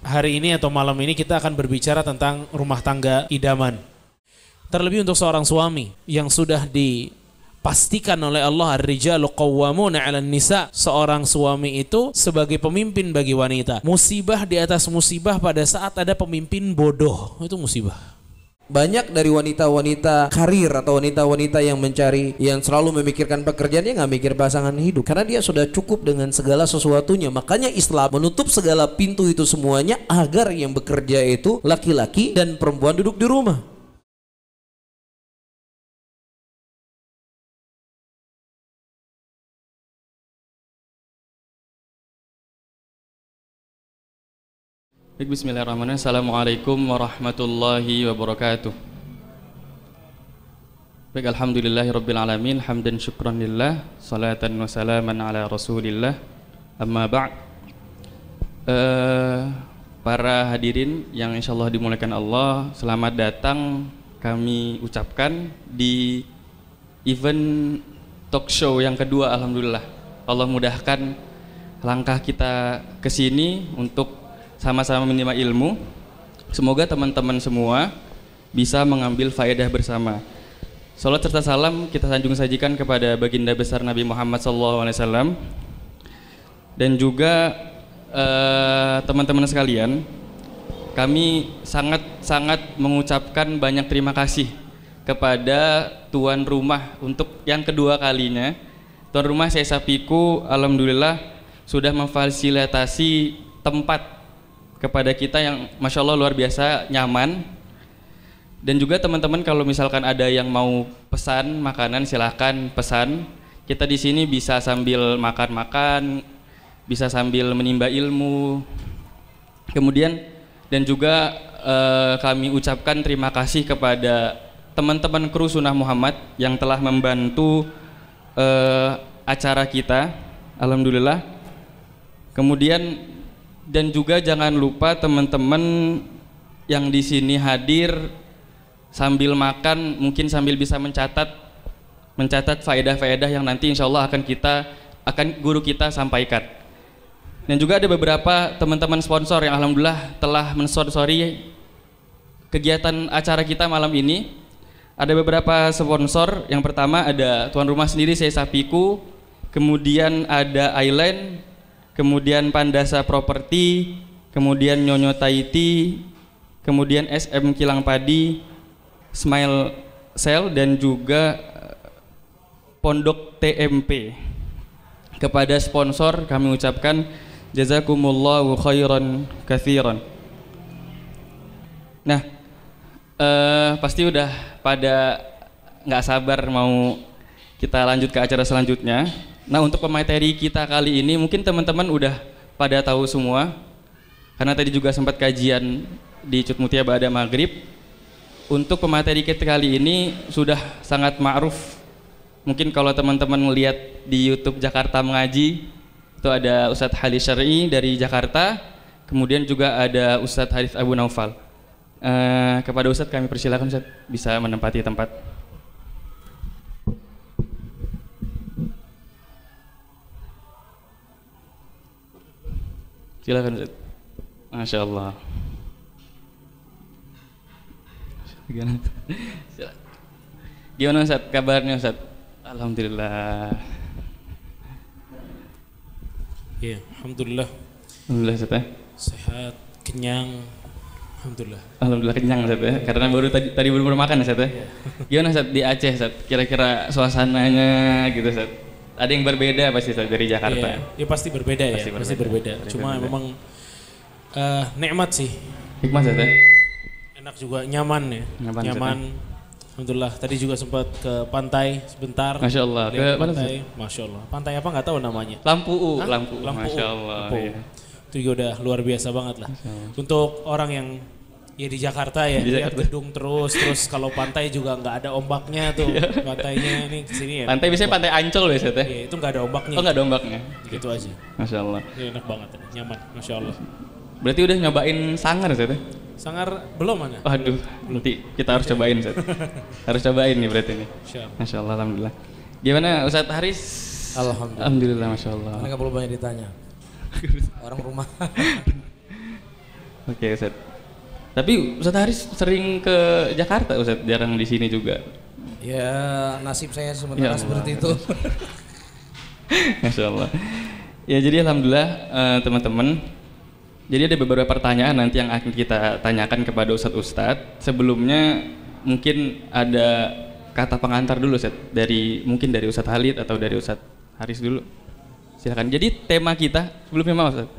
hari ini atau malam ini kita akan berbicara tentang rumah tangga idaman. Terlebih untuk seorang suami yang sudah dipastikan oleh Allah ar-rijalu qawwamuna 'alan nisa, seorang suami itu sebagai pemimpin bagi wanita. Musibah di atas musibah pada saat ada pemimpin bodoh, itu musibah. Banyak dari wanita-wanita karir atau wanita-wanita yang mencari, yang selalu memikirkan pekerjaan, dia nggak mikir pasangan hidup karena dia sudah cukup dengan segala sesuatunya. Makanya Islam menutup segala pintu itu semuanya agar yang bekerja itu laki-laki dan perempuan duduk di rumah. Baik, bismillahirrahmanirrahim. Assalamualaikum warahmatullahi wabarakatuh. Baik, alhamdulillahi rabbil alamin, hamdan syukran lillah, salatan wa salaman ala rasulillah, amma ba'd. Para hadirin yang insyaallah dimuliakan Allah, selamat datang kami ucapkan di event talk show yang kedua. Alhamdulillah, Allah mudahkan langkah kita ke sini untuk sama-sama menimba ilmu. Semoga teman-teman semua bisa mengambil faedah bersama. Salat serta salam kita sanjung sajikan kepada baginda besar Nabi Muhammad SAW. Dan juga teman-teman sekalian, kami sangat mengucapkan banyak terima kasih kepada tuan rumah untuk yang kedua kalinya. Tuan rumah saya Sapiku, alhamdulillah sudah memfasilitasi tempat kepada kita yang Masya Allah luar biasa nyaman. Dan juga teman-teman kalau misalkan ada yang mau pesan makanan, silahkan pesan. Kita di sini bisa sambil makan-makan, bisa sambil menimba ilmu. Kemudian dan juga kami ucapkan terima kasih kepada teman-teman kru Sunnah Muhammad yang telah membantu acara kita, alhamdulillah. Kemudian dan juga jangan lupa teman-teman yang di sini hadir sambil makan, mungkin sambil bisa mencatat faedah-faedah yang nanti insya Allah akan guru kita sampaikan. Dan juga ada beberapa teman-teman sponsor yang alhamdulillah telah mensponsori kegiatan acara kita malam ini. Ada beberapa sponsor. Yang pertama ada tuan rumah sendiri, saya Sapiku, kemudian ada Island, kemudian Pandasa Property, kemudian Nyonyo Taiti, kemudian SM Kilang Padi, Smile Cell, dan juga Pondok TMP. Kepada sponsor kami ucapkan jazakumullahu khairan katsiran. Nah, pasti udah pada nggak sabar mau kita lanjut ke acara selanjutnya. Nah, untuk pemateri kita kali ini mungkin teman-teman udah pada tahu semua karena tadi juga sempat kajian di Cut Mutia Ba'da Maghrib. Untuk pemateri kita kali ini sudah sangat ma'ruf. Mungkin kalau teman-teman melihat di YouTube Jakarta Mengaji, itu ada Ustadz Halis Syar'i dari Jakarta, kemudian juga ada Ustadz Harith Abu Naufal. Kepada Ustadz kami persilakan Ustadz bisa menempati tempat. Silakan Ustaz. Masya Allah. Gimana Ustaz kabarnya Ustaz? Alhamdulillah. Ya, alhamdulillah. Alhamdulillah Ustaz ya. Sehat, kenyang. Alhamdulillah. Alhamdulillah kenyang Ustaz ya. Karena baru tadi baru makan Ustaz ya. Gimana Ustaz di Aceh Ustaz? Kira-kira suasananya gitu Ustaz? Ada yang berbeda pasti dari Jakarta. Ya pasti berbeda ya, pasti berbeda. Cuma memang nikmat sih. Hikmah Ustaz ya. Enak juga, nyaman ya. Nyaman. Alhamdulillah. Tadi juga sempat ke pantai sebentar. Masya Allah. Ke pantai. Masya Allah. Pantai apa nggak tahu namanya. Lampu. Masya Allah. Iya. Itu juga udah luar biasa banget lah. Untuk orang yang ya di Jakarta ya, lihat gedung terus kalau pantai juga nggak ada ombaknya tuh. Pantainya ini kesini ya. Pantai biasanya pantai Ancol biasanya teh. Iya, itu nggak ada ombaknya. Oh, nggak ada ombaknya. Gitu aja. Masya Allah. Ini enak banget, nyaman. Masya Allah. Berarti udah nyobain sangar teh? Sangar belum mana? Waduh, nanti kita harus cobain Ustaz. Harus cobain nih berarti nih. Masya Allah, alhamdulillah. Gimana Ustaz Haris? Alhamdulillah. Masya Allah. Ini nggak perlu banyak ditanya. Orang rumah. Oke Ustaz. Tapi Ustaz Haris sering ke Jakarta Ustaz, jarang di sini juga. Ya nasib saya sementara Ya Allah. seperti itu. Masya Allah. Ya jadi alhamdulillah teman-teman. Jadi ada beberapa pertanyaan nanti yang akan kita tanyakan kepada Ustadz. Sebelumnya mungkin ada kata pengantar dulu Ustadz, mungkin dari Ustadz Halid atau dari Ustadz Haris dulu. Silakan. Jadi tema kita sebelumnya maaf Ustadz.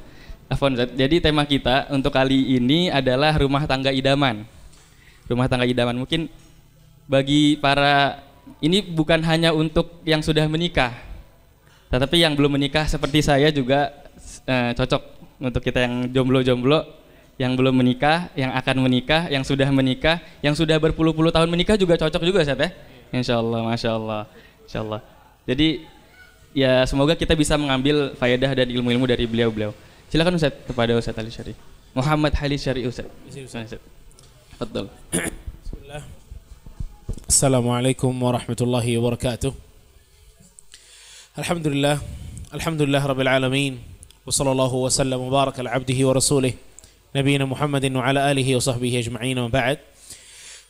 Afwan Ustadz. Jadi tema kita untuk kali ini adalah rumah tangga idaman. Rumah tangga idaman mungkin bagi para ini bukan hanya untuk yang sudah menikah, tetapi yang belum menikah seperti saya juga cocok untuk kita yang jomblo-jomblo, yang belum menikah, yang akan menikah, yang sudah menikah, yang sudah berpuluh-puluh tahun menikah juga cocok juga Ustaz ya. Insyaallah, Masya Allah, Insya Allah. Jadi ya semoga kita bisa mengambil faedah dan ilmu-ilmu dari beliau-beliau. Silakan Ustaz, kepada Ustaz Ali Syarif. Muhammad Halis Syarif Ustaz. Betul. Bismillah. Assalamualaikum warahmatullahi wabarakatuh. Alhamdulillah, alhamdulillah rabbil alamin. Wa sallallahu wa sallam wa baraka ala abdihi wa rasulih nabiyina Muhammadin wa ala alihi wa sahbihi ajma'in wa ba'd.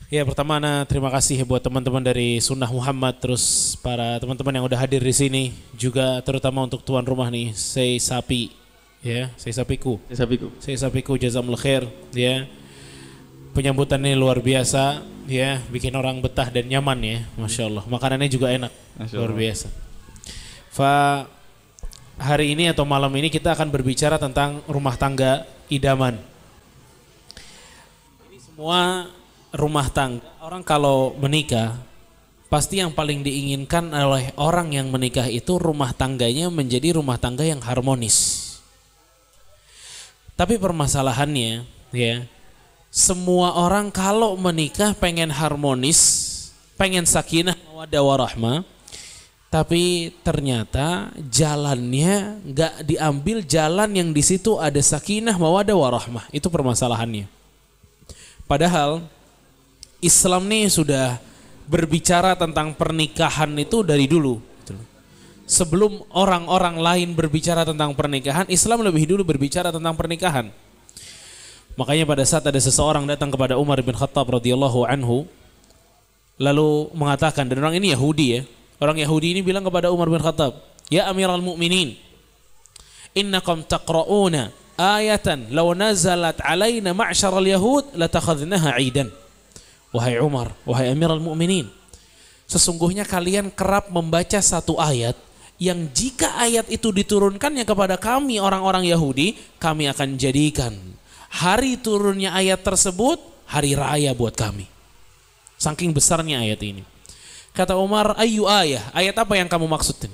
Ya pertama terima kasih buat teman-teman dari Sunnah Muhammad, terus para teman-teman yang udah hadir di sini, juga terutama untuk tuan rumah nih, Sei Sapi, ya, Sei Sapiku, jazakumullah khair, ya. Penyambutannya luar biasa, ya, bikin orang betah dan nyaman ya, Masya Allah. Makanannya juga enak, luar biasa. Hari ini atau malam ini kita akan berbicara tentang rumah tangga idaman. Ini semua rumah tangga, orang kalau menikah pasti yang paling diinginkan oleh orang yang menikah itu rumah tangganya menjadi rumah tangga yang harmonis. Tapi permasalahannya, ya, semua orang kalau menikah pengen harmonis, pengen sakinah mawaddah warahmah, tapi ternyata jalannya nggak diambil jalan yang di situ ada sakinah mawaddah warahmah. Itu permasalahannya. Padahal Islam nih sudah berbicara tentang pernikahan itu dari dulu. Sebelum orang-orang lain berbicara tentang pernikahan, Islam lebih dulu berbicara tentang pernikahan. Makanya pada saat ada seseorang datang kepada Umar bin Khattab radhiyallahu anhu, lalu mengatakan, dan orang ini Yahudi ya, orang Yahudi ini bilang kepada Umar bin Khattab, "Ya Amirul Mukminin, innakum taqra'una ayatan law nazalat alaina ma'syaral yahud latakhadnaha 'idan." Wahai Umar, wahai Amirul Mukminin, sesungguhnya kalian kerap membaca satu ayat yang jika ayat itu diturunkannya kepada kami orang-orang Yahudi, kami akan jadikan hari turunnya ayat tersebut hari raya buat kami. Saking besarnya ayat ini. Kata Umar, ayu ayat apa yang kamu maksudkan?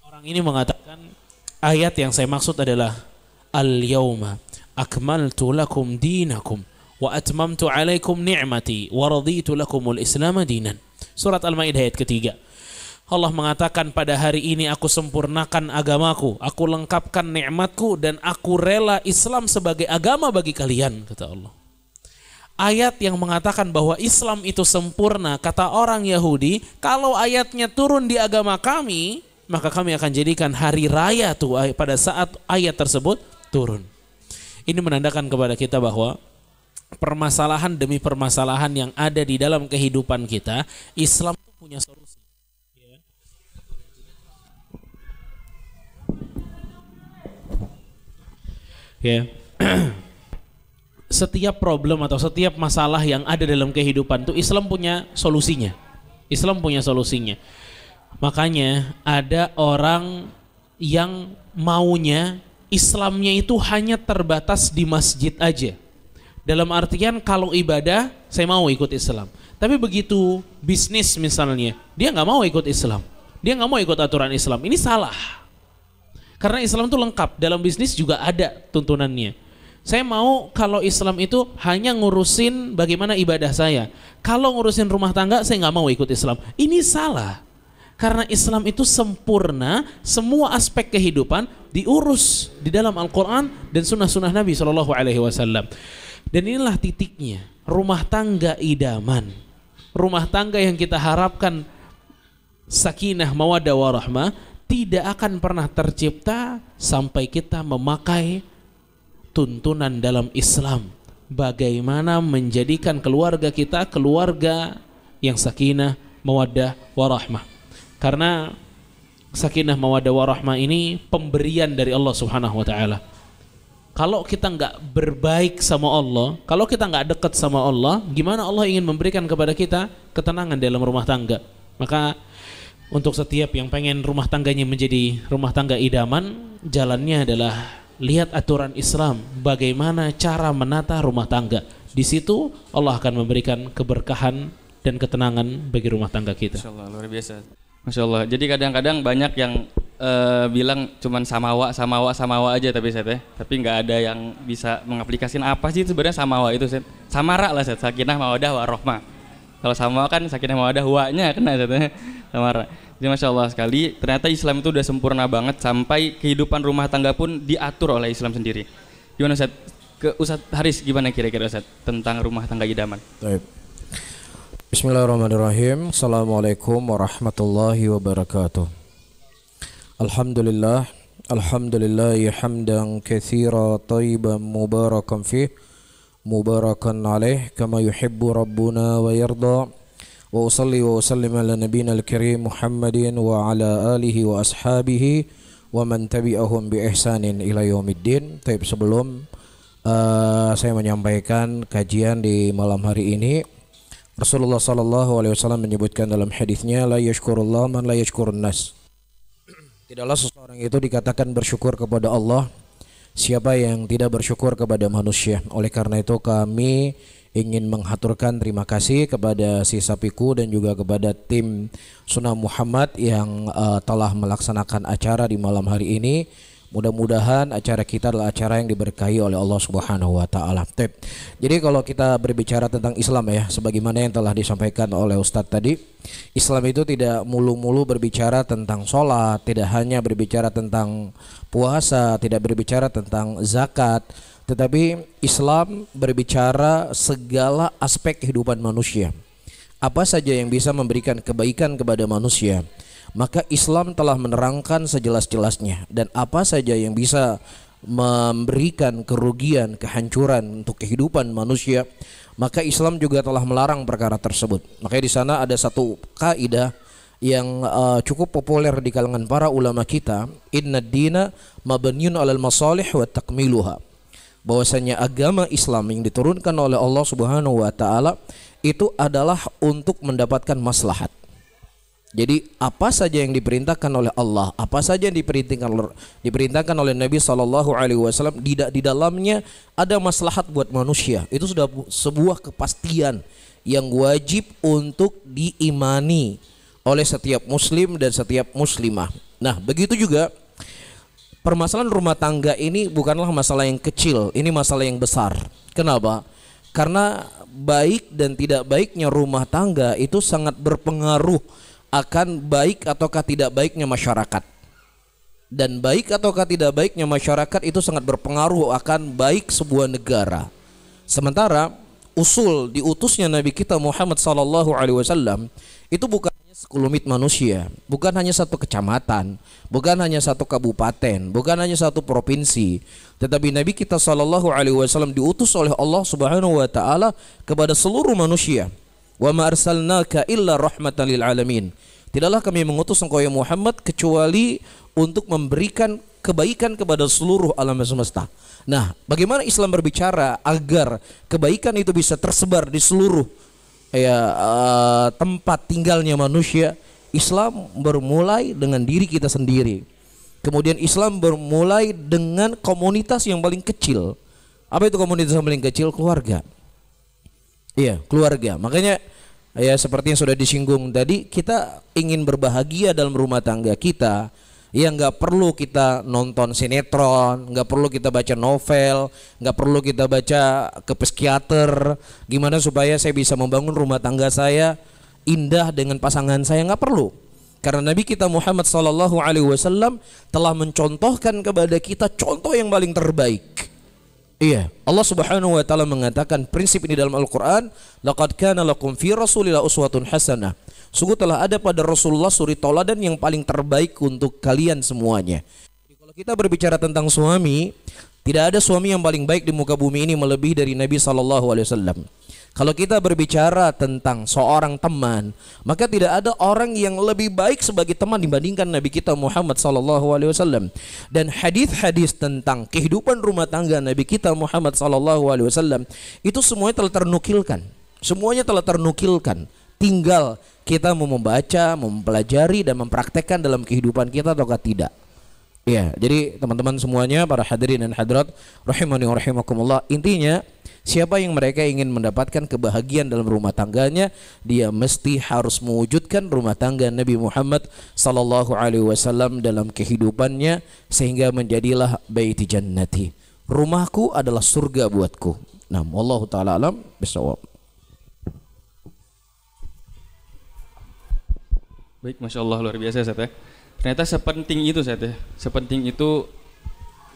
Orang ini mengatakan, ayat yang saya maksud adalah al-yawma akmaltu lakum dinakum wa atmamtu alaikum ni'mati wa raditu lakumul islam dinan. Surat Al-Maidah ayat ketiga. Allah mengatakan, pada hari ini aku sempurnakan agamaku, aku lengkapkan nikmatku, dan aku rela Islam sebagai agama bagi kalian, kata Allah. Ayat yang mengatakan bahwa Islam itu sempurna, kata orang Yahudi, kalau ayatnya turun di agama kami, maka kami akan jadikan hari raya tuh pada saat ayat tersebut turun. Ini menandakan kepada kita bahwa permasalahan demi permasalahan yang ada di dalam kehidupan kita, Islam punya solusi. Ya. Setiap problem atau setiap masalah yang ada dalam kehidupan itu Islam punya solusinya. Islam punya solusinya. Makanya ada orang yang maunya Islamnya itu hanya terbatas di masjid aja. Dalam artian kalau ibadah saya mau ikut Islam. Tapi begitu bisnis misalnya, dia nggak mau ikut Islam. Dia nggak mau ikut aturan Islam. Ini salah. Karena Islam itu lengkap, dalam bisnis juga ada tuntunannya. Saya mau kalau Islam itu hanya ngurusin bagaimana ibadah saya. Kalau ngurusin rumah tangga saya nggak mau ikut Islam. Ini salah. Karena Islam itu sempurna, semua aspek kehidupan diurus di dalam Al-Quran dan sunnah-sunnah Nabi SAW. Dan inilah titiknya, rumah tangga idaman. Rumah tangga yang kita harapkan sakinah mawaddah warahmah tidak akan pernah tercipta sampai kita memakai tuntunan dalam Islam. Bagaimana menjadikan keluarga kita keluarga yang sakinah, mawaddah, warahmah. Karena sakinah, mawaddah, warahmah ini pemberian dari Allah Subhanahu wa taala. Kalau kita nggak berbaik sama Allah, kalau kita nggak dekat sama Allah, gimana Allah ingin memberikan kepada kita ketenangan dalam rumah tangga? Maka untuk setiap yang pengen rumah tangganya menjadi rumah tangga idaman, jalannya adalah lihat aturan Islam, bagaimana cara menata rumah tangga. Di situ Allah akan memberikan keberkahan dan ketenangan bagi rumah tangga kita. Masya Allah, luar biasa. Masya Allah. Jadi kadang-kadang banyak yang bilang cuman samawa aja tapi nggak ada yang bisa mengaplikasikan apa sih itu sebenarnya samawa itu Set. Samara lah Set, sakinah mawadah warohmah. Kalau samawa kan sakinah mawadah wa-nya kena Set. Samara. Jadi Masya Allah sekali, ternyata Islam itu udah sempurna banget sampai kehidupan rumah tangga pun diatur oleh Islam sendiri. Gimana Set? Ke Ustadz Haris gimana kira-kira Ustadz tentang rumah tangga idaman? Baik. Bismillahirrahmanirrahim. Assalamualaikum warahmatullahi wabarakatuh. Alhamdulillah hamdan katsira tayyiban mubarakan fih mubarakan alaih kama yuhibbu rabbuna wa yarda. Wa usalli wa usallim ala nabiyyina al-karim Muhammadin wa ala alihi wa ashabihi wa man tabi'ahum bi ihsanin ila yaumiddin. Tapi sebelum saya menyampaikan kajian di malam hari ini, Rasulullah sallallahu alaihi wasallam menyebutkan dalam hadisnya, la yashkurullah man la yashkurun nas. Tidaklah seseorang itu dikatakan bersyukur kepada Allah siapa yang tidak bersyukur kepada manusia. Oleh karena itu kami ingin menghaturkan terima kasih kepada si Sapiku dan juga kepada tim Sunnah Muhammad yang telah melaksanakan acara di malam hari ini. Mudah-mudahan acara kita adalah acara yang diberkahi oleh Allah Subhanahu wa taala. Jadi kalau kita berbicara tentang Islam ya, sebagaimana yang telah disampaikan oleh Ustadz tadi, Islam itu tidak mulu-mulu berbicara tentang sholat, tidak hanya berbicara tentang puasa, tidak berbicara tentang zakat, tetapi Islam berbicara segala aspek kehidupan manusia. Apa saja yang bisa memberikan kebaikan kepada manusia, maka Islam telah menerangkan sejelas-jelasnya, dan apa saja yang bisa memberikan kerugian, kehancuran untuk kehidupan manusia, maka Islam juga telah melarang perkara tersebut. Makanya di sana ada satu kaidah yang cukup populer di kalangan para ulama kita, innad dina mabniun 'alal masalih wa takmiluha. Bahwasanya agama Islam yang diturunkan oleh Allah Subhanahu wa taala itu adalah untuk mendapatkan maslahat. Jadi apa saja yang diperintahkan oleh Allah, apa saja yang diperintahkan oleh Nabi SAW, di dalamnya ada maslahat buat manusia. Itu sudah sebuah kepastian yang wajib untuk diimani oleh setiap muslim dan setiap muslimah. Nah, begitu juga permasalahan rumah tangga ini bukanlah masalah yang kecil, ini masalah yang besar. Kenapa? Karena baik dan tidak baiknya rumah tangga itu sangat berpengaruh akan baik ataukah tidak baiknya masyarakat. Dan baik ataukah tidak baiknya masyarakat itu sangat berpengaruh akan baik sebuah negara. Sementara usul diutusnya Nabi kita Muhammad SAW itu bukan hanya sekelumit manusia, bukan hanya satu kecamatan, bukan hanya satu kabupaten, bukan hanya satu provinsi, tetapi Nabi kita SAW diutus oleh Allah Subhanahu wa taala kepada seluruh manusia. Wa ma arsalnaka illa rahmatan lil alamin. Tidaklah kami mengutus engkau ya Muhammad kecuali untuk memberikan kebaikan kepada seluruh alam semesta. Nah, bagaimana Islam berbicara agar kebaikan itu bisa tersebar di seluruh tempat tinggalnya manusia? Islam bermulai dengan diri kita sendiri. Kemudian Islam bermulai dengan komunitas yang paling kecil. Apa itu komunitas yang paling kecil? Keluarga. Iya, keluarga. Makanya ya seperti yang sudah disinggung tadi, kita ingin berbahagia dalam rumah tangga kita. Ya nggak perlu kita nonton sinetron, nggak perlu kita baca novel, nggak perlu kita baca ke psikiater. Gimana supaya saya bisa membangun rumah tangga saya indah dengan pasangan saya, nggak perlu. Karena Nabi kita Muhammad SAW telah mencontohkan kepada kita contoh yang paling terbaik. Iya, Allah Subhanahu wa taala mengatakan prinsip ini dalam Al-Qur'an, laqad kana lakum fi Rasulillah uswatun hasanah. Sungguh telah ada pada Rasulullah suri tauladan yang paling terbaik untuk kalian semuanya. Jadi kalau Kalau kita berbicara tentang suami, tidak ada suami yang paling baik di muka bumi ini melebihi dari Nabi SAW. Kalau kita berbicara tentang seorang teman, maka tidak ada orang yang lebih baik sebagai teman dibandingkan Nabi kita Muhammad SAW. Dan hadis-hadis tentang kehidupan rumah tangga Nabi kita Muhammad SAW itu semuanya telah ternukilkan. Semuanya telah ternukilkan. Tinggal kita mau membaca, mempelajari dan mempraktekkan dalam kehidupan kita ataukah tidak. Ya, jadi teman-teman semuanya, para hadirin dan hadirat rahimani wa rahimakumullah, intinya siapa yang mereka ingin mendapatkan kebahagiaan dalam rumah tangganya, dia mesti harus mewujudkan rumah tangga Nabi Muhammad sallallahu alaihi wasallam dalam kehidupannya sehingga menjadilah baiti jannati. Rumahku adalah surga buatku. Nah, wallahu taala alam bisawab. Baik, Masya Allah, luar biasa Ustaz ya. Ternyata sepenting itu Ustaz ya. Sepenting itu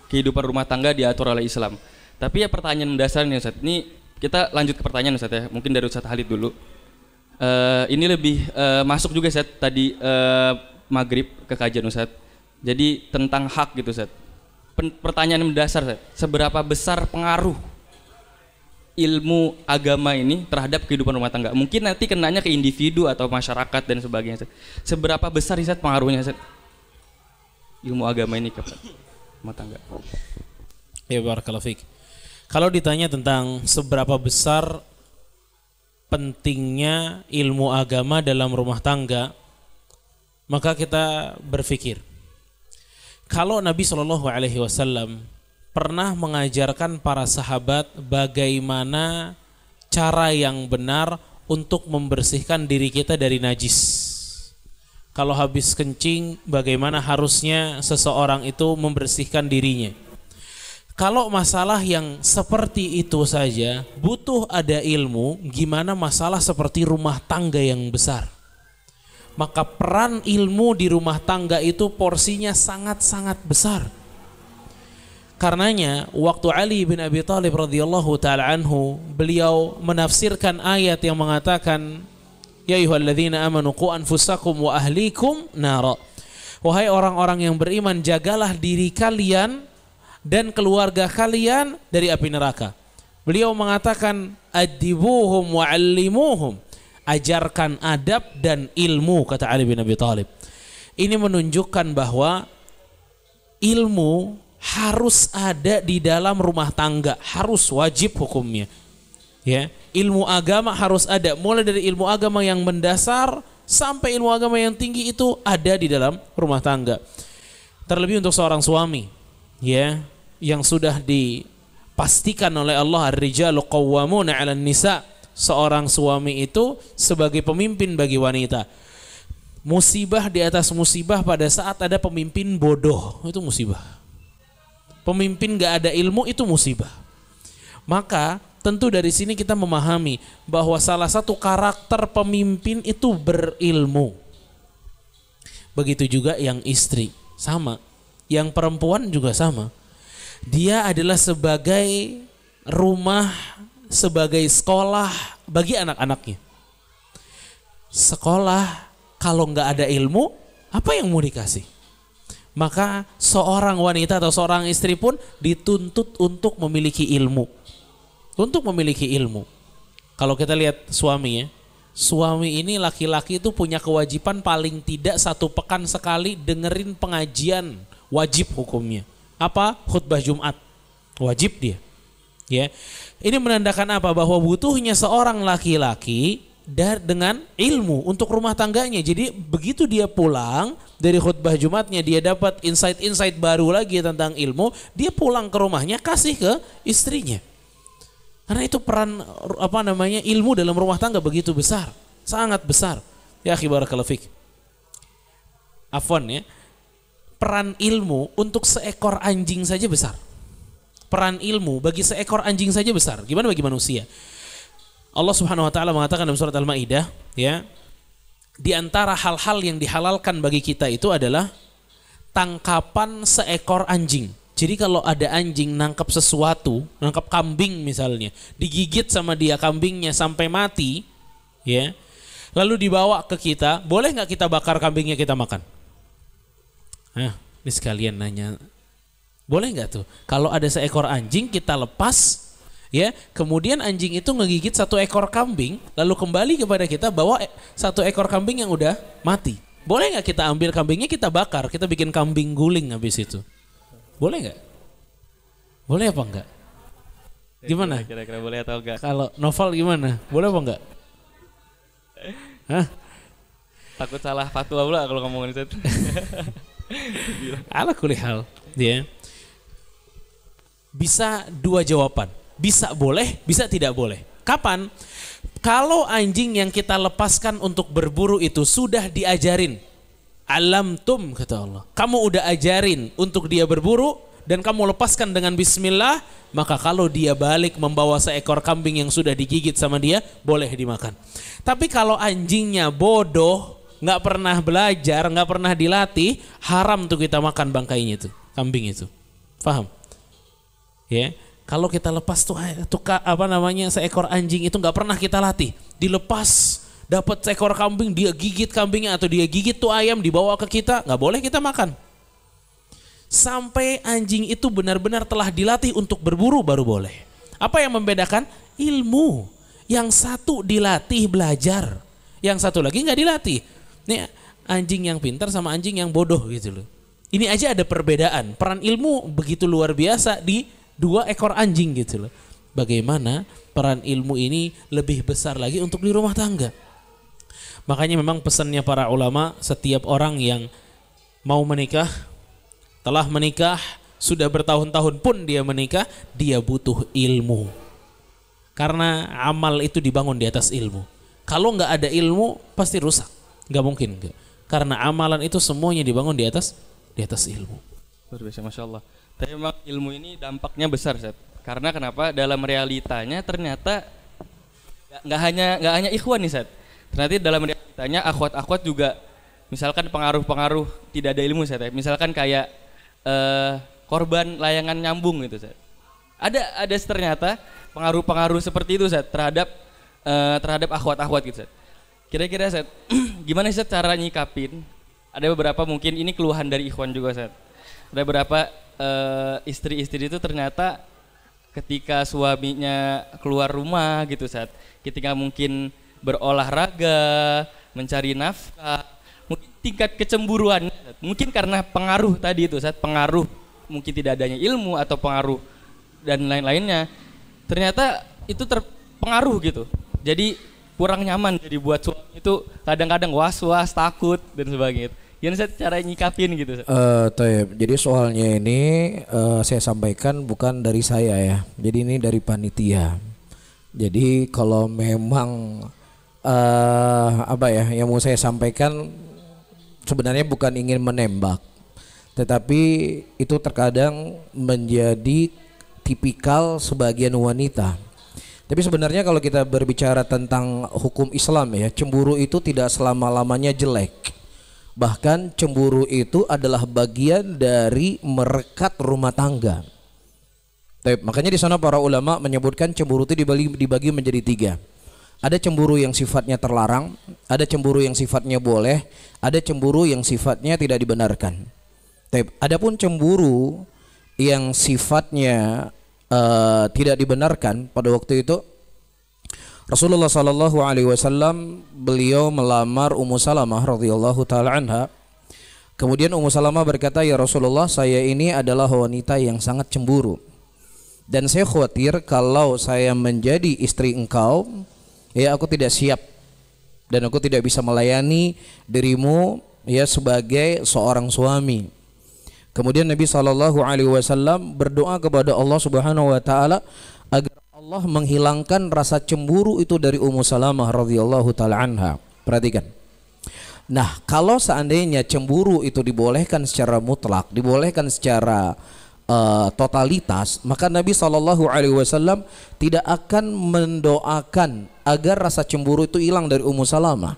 kehidupan rumah tangga diatur oleh Islam. Tapi ya pertanyaan mendasarnya Ustaz. Ini kita lanjut ke pertanyaan Ustaz ya. Mungkin dari Ustaz Halid dulu. Ini lebih masuk juga Ustaz tadi maghrib ke kajian Ustaz. Jadi tentang hak gitu Ustaz. Pertanyaan mendasar Ustaz. Seberapa besar pengaruh ilmu agama ini terhadap kehidupan rumah tangga? Mungkin nanti kenanya ke individu atau masyarakat dan sebagainya Ustaz. Seberapa besar Ustaz pengaruhnya Ustaz? Ilmu agama ini ke rumah tangga. Ya barakallahu fiik. Kalau ditanya tentang seberapa besar pentingnya ilmu agama dalam rumah tangga, maka kita berpikir, kalau Nabi SAW pernah mengajarkan para sahabat bagaimana cara yang benar untuk membersihkan diri kita dari najis. Kalau habis kencing, bagaimana harusnya seseorang itu membersihkan dirinya. Kalau masalah yang seperti itu saja butuh ada ilmu, gimana masalah seperti rumah tangga yang besar? Maka peran ilmu di rumah tangga itu porsinya sangat-sangat besar. Karenanya waktu Ali bin Abi Thalib radhiyallahu taala anhu beliau menafsirkan ayat yang mengatakan ya ayyuhalladzina amanu qu anfusakum wa ahlikum nara. Wahai orang-orang yang beriman, jagalah diri kalian dan keluarga kalian dari api neraka. Beliau mengatakan adibuhum wa 'allimuhum. Ajarkan adab dan ilmu, kata Ali bin Abi Thalib. Ini menunjukkan bahwa ilmu harus ada di dalam rumah tangga, harus wajib hukumnya. Ya, ilmu agama harus ada, mulai dari ilmu agama yang mendasar sampai ilmu agama yang tinggi itu ada di dalam rumah tangga. Terlebih untuk seorang suami, ya, yang sudah dipastikan oleh Allah ar-rijalu qawwamuna 'alan nisa, seorang suami itu sebagai pemimpin bagi wanita. Musibah di atas musibah pada saat ada pemimpin bodoh, itu musibah. Pemimpin gak ada ilmu itu musibah. Maka tentu dari sini kita memahami bahwa salah satu karakter pemimpin itu berilmu. Begitu juga yang istri, sama. Yang perempuan juga sama. Dia adalah sebagai rumah, sebagai sekolah bagi anak-anaknya. Sekolah kalau nggak ada ilmu, apa yang mau dikasih? Maka seorang wanita atau seorang istri pun dituntut untuk memiliki ilmu. Untuk memiliki ilmu. Kalau kita lihat suami ya, suami ini laki-laki itu punya kewajiban paling tidak 1 pekan sekali dengerin pengajian wajib hukumnya. Apa? Khutbah Jumat. Wajib dia. Ya. Ini menandakan apa? Bahwa butuhnya seorang laki-laki dengan ilmu untuk rumah tangganya. Jadi begitu dia pulang dari khutbah Jumatnya, dia dapat insight-insight baru lagi tentang ilmu, dia pulang ke rumahnya kasih ke istrinya. Karena itu peran ilmu dalam rumah tangga begitu besar, sangat besar. Ya akhi barakallahu fik. Afwan ya. Peran ilmu untuk seekor anjing saja besar. Peran ilmu bagi seekor anjing saja besar. Gimana bagi manusia? Allah Subhanahu wa taala mengatakan dalam surat Al-Maidah, ya, di antara hal-hal yang dihalalkan bagi kita itu adalah tangkapan seekor anjing. Jadi kalau ada anjing nangkap sesuatu, nangkap kambing misalnya, digigit sama dia kambingnya sampai mati, ya, lalu dibawa ke kita, boleh nggak kita bakar kambingnya kita makan? Nah, ini sekalian nanya Boleh nggak tuh? Kalau ada seekor anjing kita lepas, ya, kemudian anjing itu ngegigit satu ekor kambing, lalu kembali kepada kita bawa satu ekor kambing yang udah mati. Boleh nggak kita ambil kambingnya, kita bakar, kita bikin kambing guling habis itu? Boleh nggak? Boleh apa enggak? Gimana? Kira-kira boleh atau enggak? Kalau novel gimana? Boleh apa enggak? Hah? Takut salah fatwa pula kalau ngomongin itu. Ala kulli hal, ya. Bisa dua jawaban. Bisa boleh, bisa tidak boleh. Kapan? Kalau anjing yang kita lepaskan untuk berburu itu sudah diajarin. Alamtum, kata Allah. Kamu udah ajarin untuk dia berburu dan kamu lepaskan dengan bismillah, maka kalau dia balik membawa seekor kambing yang sudah digigit sama dia, boleh dimakan. Tapi kalau anjingnya bodoh, nggak pernah belajar, nggak pernah dilatih, haram tuh kita makan bangkainya itu, kambing itu. Paham? Ya, kalau kita lepas tuh seekor anjing itu nggak pernah kita latih, dilepas dapat seekor kambing, dia gigit kambingnya atau dia gigit tuh ayam dibawa ke kita, nggak boleh kita makan. Sampai anjing itu benar-benar telah dilatih untuk berburu baru boleh. Apa yang membedakan? Ilmu. Yang satu dilatih belajar, yang satu lagi nggak dilatih. Nih anjing yang pintar sama anjing yang bodoh gitu loh. Ini aja ada perbedaan. Peran ilmu begitu luar biasa di dua ekor anjing gitu loh. Bagaimana peran ilmu ini lebih besar lagi untuk di rumah tangga. Makanya memang pesannya para ulama, setiap orang yang mau menikah, telah menikah, sudah bertahun-tahun pun dia menikah, dia butuh ilmu. Karena amal itu dibangun di atas ilmu. Kalau nggak ada ilmu pasti rusak, nggak mungkin enggak. Karena amalan itu semuanya dibangun di atas ilmu. Luar biasa, masya Allah. Tapi memang ilmu ini dampaknya besar, Ustaz. Karena kenapa? Dalam realitanya ternyata nggak hanya ikhwan nih, Ustaz. Ternyata dalam realitanya akhwat-akhwat juga, misalkan pengaruh-pengaruh tidak ada ilmu, Ustaz. Misalkan kayak korban layangan nyambung gitu, Ustaz. Ada ternyata pengaruh-pengaruh seperti itu, Ustaz, terhadap akhwat-akhwat gitu, Ustaz. Kira-kira, Ustaz, gimana Ustaz cara nyikapin? Ada beberapa mungkin ini keluhan dari ikhwan juga, Ustaz. Ada beberapa istri-istri itu ternyata ketika suaminya keluar rumah gitu, Ustaz, ketika mungkin berolahraga, mencari nafkah, mungkin tingkat kecemburuan, mungkin karena pengaruh tadi itu, Ustaz, pengaruh mungkin tidak adanya ilmu atau pengaruh dan lain-lainnya, ternyata itu terpengaruh gitu. Jadi kurang nyaman, jadi buat suami itu kadang-kadang was-was, takut dan sebagainya. Gimana Ustaz cara nyikapin gitu? Jadi soalnya ini saya sampaikan bukan dari saya ya. Jadi ini dari panitia. Jadi kalau memang yang mau saya sampaikan sebenarnya bukan ingin menembak, tetapi itu terkadang menjadi tipikal sebagian wanita. Tapi sebenarnya kalau kita berbicara tentang hukum Islam ya, cemburu itu tidak selama-lamanya jelek. Bahkan cemburu itu adalah bagian dari merekat rumah tangga. Makanya di sana para ulama menyebutkan cemburu itu dibagi menjadi 3. Ada cemburu yang sifatnya terlarang, ada cemburu yang sifatnya boleh, ada cemburu yang sifatnya tidak dibenarkan. Adapun cemburu yang sifatnya tidak dibenarkan, pada waktu itu Rasulullah sallallahu alaihi wasallam beliau melamar Ummu Salamah radhiyallahu taala anha. Kemudian Ummu Salamah berkata, "Ya Rasulullah, saya ini adalah wanita yang sangat cemburu. Dan saya khawatir kalau saya menjadi istri engkau, ya aku tidak siap dan aku tidak bisa melayani dirimu ya sebagai seorang suami." Kemudian Nabi sallallahu alaihi wasallam berdoa kepada Allah Subhanahu wa taala agar Allah menghilangkan rasa cemburu itu dari Ummu Salamah radhiyallahu taala anha. Perhatikan. Nah, kalau seandainya cemburu itu dibolehkan secara mutlak, dibolehkan secara totalitas, maka Nabi sallallahu alaihi wasallam tidak akan mendoakan agar rasa cemburu itu hilang dari Ummu Salamah.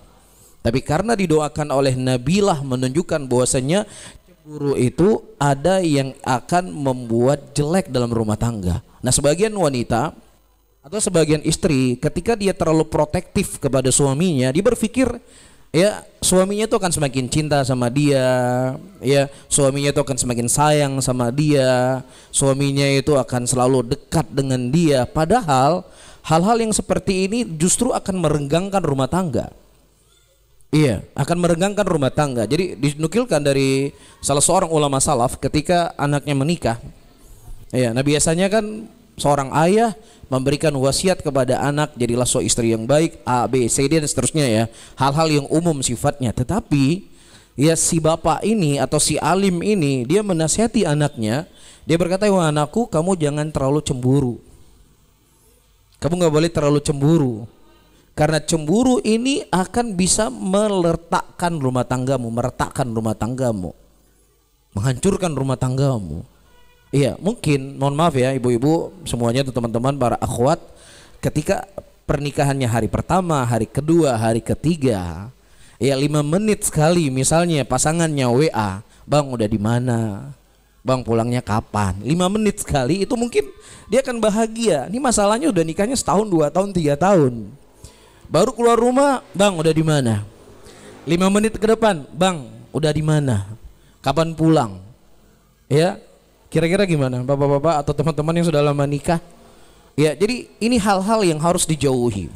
Tapi karena didoakan oleh Nabilah menunjukkan bahwasanya cemburu itu ada yang akan membuat jelek dalam rumah tangga. Nah, sebagian wanita atau sebagian istri ketika dia terlalu protektif kepada suaminya, dia berpikir ya suaminya itu akan semakin cinta sama dia, ya suaminya itu akan semakin sayang sama dia, suaminya itu akan selalu dekat dengan dia. Padahal hal-hal yang seperti ini justru akan merenggangkan rumah tangga. Iya, akan merenggangkan rumah tangga. Jadi dinukilkan dari salah seorang ulama salaf ketika anaknya menikah. Iya, nah biasanya kan seorang ayah memberikan wasiat kepada anak, jadilah istri yang baik, A, B, C, D dan seterusnya ya. Hal-hal yang umum sifatnya. Tetapi ya si bapak ini atau si alim ini dia menasihati anaknya. Dia berkata, wah anakku, kamu jangan terlalu cemburu. Kamu gak boleh terlalu cemburu. Karena cemburu ini akan bisa meletakkan rumah tanggamu, meretakkan rumah tanggamu, menghancurkan rumah tanggamu. Iya, mungkin mohon maaf ya ibu-ibu semuanya, teman-teman para akhwat, ketika pernikahannya hari pertama, hari kedua, hari ketiga, ya 5 menit sekali misalnya pasangannya WA, bang udah di mana, bang pulangnya kapan, 5 menit sekali itu mungkin dia akan bahagia. Ini masalahnya udah nikahnya setahun, 2 tahun, 3 tahun, baru keluar rumah, bang udah di mana, 5 menit ke depan, bang udah di mana, kapan pulang, ya. Kira-kira gimana bapak-bapak atau teman-teman yang sudah lama nikah? Ya, jadi ini hal-hal yang harus dijauhi.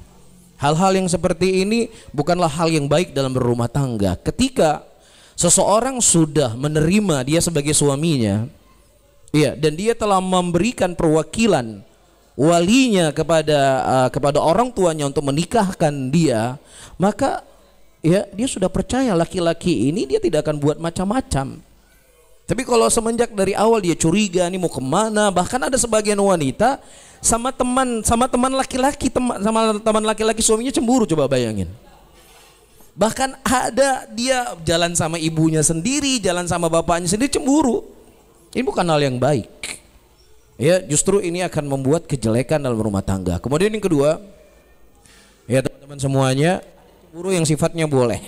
Hal-hal yang seperti ini bukanlah hal yang baik dalam berumah tangga. Ketika seseorang sudah menerima dia sebagai suaminya, ya, dan dia telah memberikan perwakilan walinya kepada orang tuanya untuk menikahkan dia, maka ya dia sudah percaya laki-laki ini dia tidak akan buat macam-macam. Tapi kalau semenjak dari awal dia curiga nih mau kemana, bahkan ada sebagian wanita sama teman laki-laki, sama teman laki-laki suaminya cemburu, coba bayangin. Bahkan ada dia jalan sama ibunya sendiri, jalan sama bapaknya sendiri, cemburu. Ini bukan hal yang baik. Ya, justru ini akan membuat kejelekan dalam rumah tangga. Kemudian yang kedua, ya teman-teman semuanya, cemburu yang sifatnya boleh.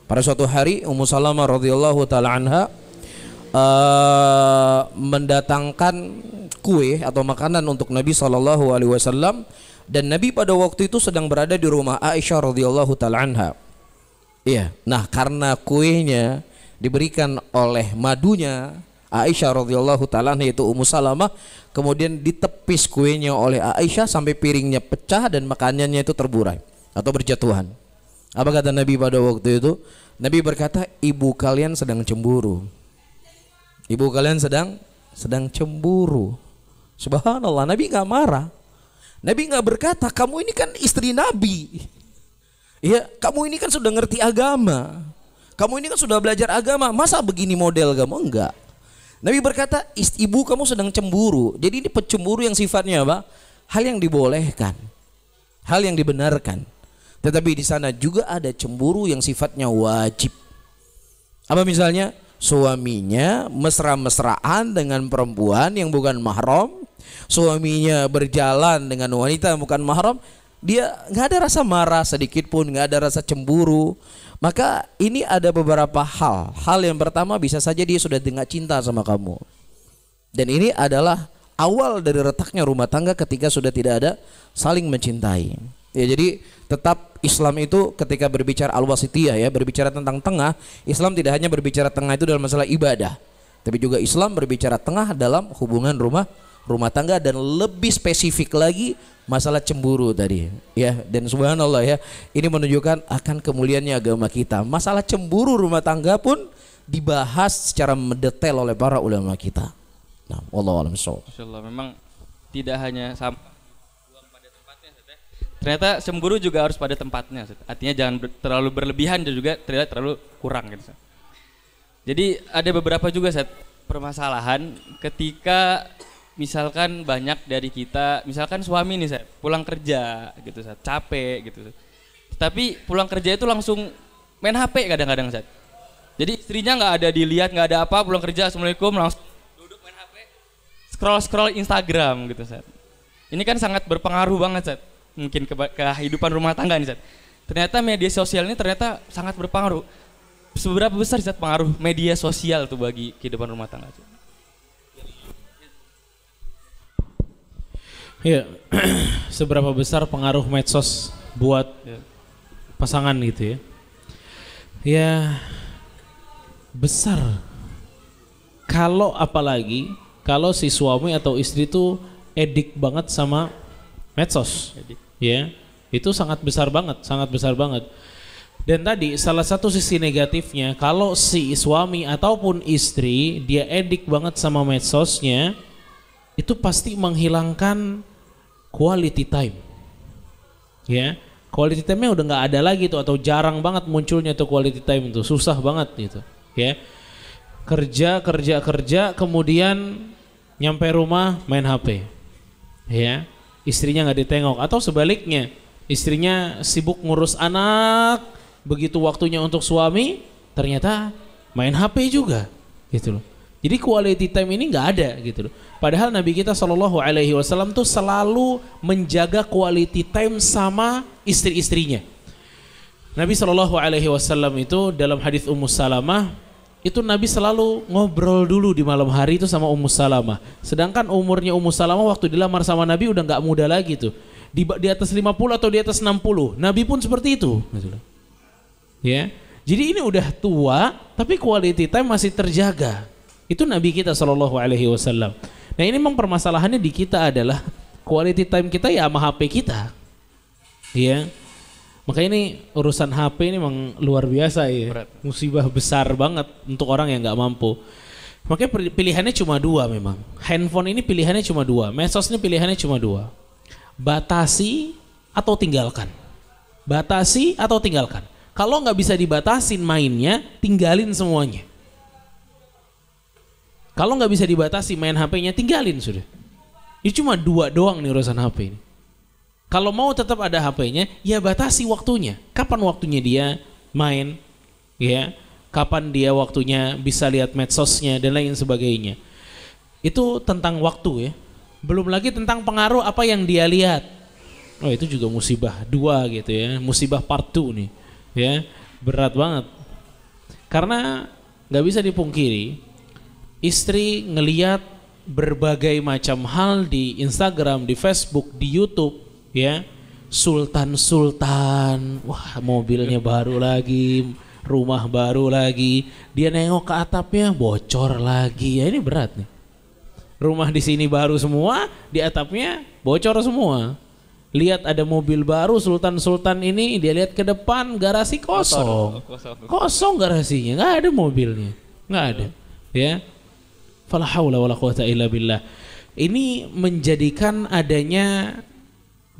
Pada suatu hari Ummu Salamah radhiyallahu taala anha mendatangkan kue atau makanan untuk Nabi SAW, dan Nabi pada waktu itu sedang berada di rumah Aisyah radhiyallahu taala anha. Iya, nah karena kuenya diberikan oleh madunya Aisyah radhiyallahu taala anha yaitu Ummu Salamah, kemudian ditepis kuenya oleh Aisyah sampai piringnya pecah dan makanannya itu terburai atau berjatuhan. Apa kata Nabi pada waktu itu? Nabi berkata, ibu kalian sedang cemburu. Ibu kalian sedang cemburu. Subhanallah, Nabi nggak marah. Nabi nggak berkata, kamu ini kan istri Nabi. Ya, kamu ini kan sudah ngerti agama. Kamu ini kan sudah belajar agama. Masa begini model kamu? Enggak. Nabi berkata, ibu kamu sedang cemburu. Jadi ini pencemburu yang sifatnya apa? Hal yang dibolehkan, hal yang dibenarkan. Tetapi di sana juga ada cemburu yang sifatnya wajib. Apa misalnya? Suaminya mesra-mesraan dengan perempuan yang bukan mahram, suaminya berjalan dengan wanita yang bukan mahram, dia nggak ada rasa marah sedikit pun, nggak ada rasa cemburu. Maka ini ada beberapa hal. Hal yang pertama, bisa saja dia sudah tidak cinta sama kamu, dan ini adalah awal dari retaknya rumah tangga ketika sudah tidak ada saling mencintai. Ya, jadi tetap Islam itu ketika berbicara al-wasitiyah, ya, berbicara tentang tengah, Islam tidak hanya berbicara tengah itu dalam masalah ibadah, tapi juga Islam berbicara tengah dalam hubungan rumah tangga, dan lebih spesifik lagi masalah cemburu tadi, ya. Dan subhanallah ya, ini menunjukkan akan kemuliaannya agama kita. Masalah cemburu rumah tangga pun dibahas secara mendetail oleh para ulama kita. Nah, wallahu a'lam bishawab. Masyaallah, memang tidak hanya ternyata cemburu juga harus pada tempatnya. Artinya jangan terlalu berlebihan dan juga tidak terlalu kurang gitu. Jadi ada beberapa juga permasalahan ketika misalkan banyak dari kita, misalkan suami nih pulang kerja gitu, capek gitu. Tapi pulang kerja itu langsung main HP kadang-kadang. Jadi istrinya nggak ada dilihat, nggak ada apa, pulang kerja assalamualaikum langsung duduk main HP, scroll Instagram gitu. Ini kan sangat berpengaruh banget mungkin ke kehidupan rumah tangga nih. Ternyata media sosial ini ternyata sangat berpengaruh. Seberapa besar pengaruh media sosial tuh bagi kehidupan rumah tangga? Ya, seberapa besar pengaruh medsos buat pasangan gitu ya? Ya besar. Apalagi kalau si suami atau istri itu edik banget sama medsos. Ya, itu sangat besar banget, sangat besar banget. Dan tadi salah satu sisi negatifnya, kalau si suami ataupun istri dia edik banget sama medsosnya, itu pasti menghilangkan quality time. Ya, quality time-nya udah nggak ada lagi tuh, atau jarang banget munculnya tuh quality time itu, susah banget gitu. Ya, kerja, kemudian nyampe rumah main HP. Ya, istrinya nggak ditengok, atau sebaliknya istrinya sibuk ngurus anak, begitu waktunya untuk suami ternyata main HP juga gitu loh. Jadi quality time ini nggak ada gitu loh. Padahal Nabi kita SAW tuh selalu menjaga quality time sama istri-istrinya. Nabi SAW itu dalam hadis Ummu Salamah itu Nabi selalu ngobrol dulu di malam hari itu sama Ummu Salamah. Sedangkan umurnya Ummu Salamah waktu dilamar sama Nabi udah nggak muda lagi tuh. Di atas 50 atau di atas 60. Nabi pun seperti itu. Ya. Jadi ini udah tua tapi quality time masih terjaga. Itu Nabi kita SAW. Nah ini memang permasalahannya di kita adalah quality time kita ya sama HP kita. Ya. Makanya ini urusan HP ini memang luar biasa ya. Berat. Musibah besar banget untuk orang yang nggak mampu. Makanya pilihannya cuma dua memang. Handphone ini pilihannya cuma dua. Medsos ini pilihannya cuma dua. Batasi atau tinggalkan. Batasi atau tinggalkan. Kalau nggak bisa dibatasin mainnya, tinggalin semuanya. Kalau nggak bisa dibatasi main HP-nya, tinggalin sudah. Ini cuma dua doang nih urusan HP ini. Kalau mau tetap ada HP-nya, ya batasi waktunya. Kapan waktunya dia main, ya? Kapan dia waktunya bisa lihat medsosnya dan lain sebagainya. Itu tentang waktu ya. Belum lagi tentang pengaruh apa yang dia lihat. Oh itu juga musibah dua gitu ya. Musibah part 2 nih, ya berat banget. Karena nggak bisa dipungkiri. Istri ngeliat berbagai macam hal di Instagram, di Facebook, di YouTube, ya. Sultan, wah mobilnya baru lagi, rumah baru lagi. Dia nengok ke atapnya, bocor lagi. Ya ini berat nih. Rumah di sini baru semua, di atapnya bocor semua. Lihat ada mobil baru, Sultan ini dia lihat ke depan, garasi kosong. Kosong garasinya, nggak ada mobilnya, nggak ada. Ya. Fala haula wala quwata illa billah. Ini menjadikan adanya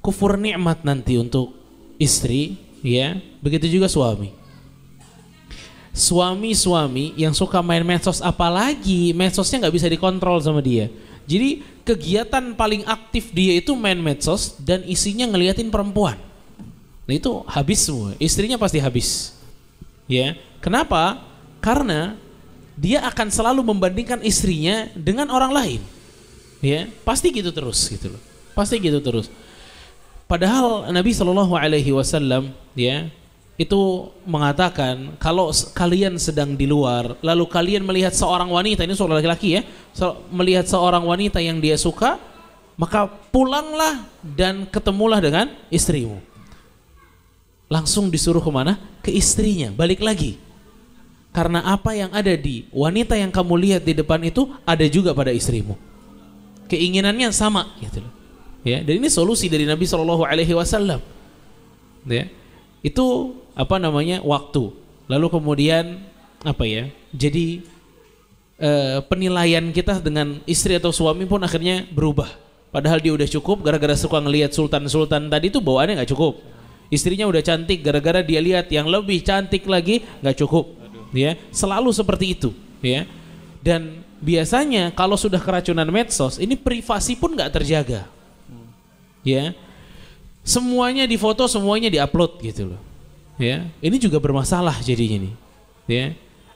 kufur nikmat nanti untuk istri, ya. Begitu juga suami. Suami yang suka main medsos, apalagi medsosnya nggak bisa dikontrol sama dia. Jadi kegiatan paling aktif dia itu main medsos dan isinya ngeliatin perempuan. Nah itu habis semua. Istrinya pasti habis. Ya. Kenapa? Karena dia akan selalu membandingkan istrinya dengan orang lain. Ya, pasti gitu terus gitu loh. Pasti gitu terus. Padahal Nabi SAW ya, itu mengatakan kalau kalian sedang di luar lalu kalian melihat seorang wanita, ini seorang laki-laki ya, melihat seorang wanita yang dia suka, maka pulanglah dan ketemulah dengan istrimu. Langsung disuruh kemana? Ke istrinya, balik lagi. Karena apa yang ada di wanita yang kamu lihat di depan itu ada juga pada istrimu. Keinginannya sama gitu loh. Ya, dan ini solusi dari Nabi SAW. Ya. Itu waktu. Lalu kemudian jadi penilaian kita dengan istri atau suami pun akhirnya berubah. Padahal dia udah cukup, gara-gara suka ngelihat sultan tadi itu bawaannya nggak cukup. Istrinya udah cantik, gara-gara dia lihat yang lebih cantik lagi nggak cukup. Ya, selalu seperti itu. Ya, dan biasanya kalau sudah keracunan medsos, ini privasi pun nggak terjaga. Ya, semuanya difoto, semuanya diupload gitu loh. Ya, ini juga bermasalah jadinya nih. Ya,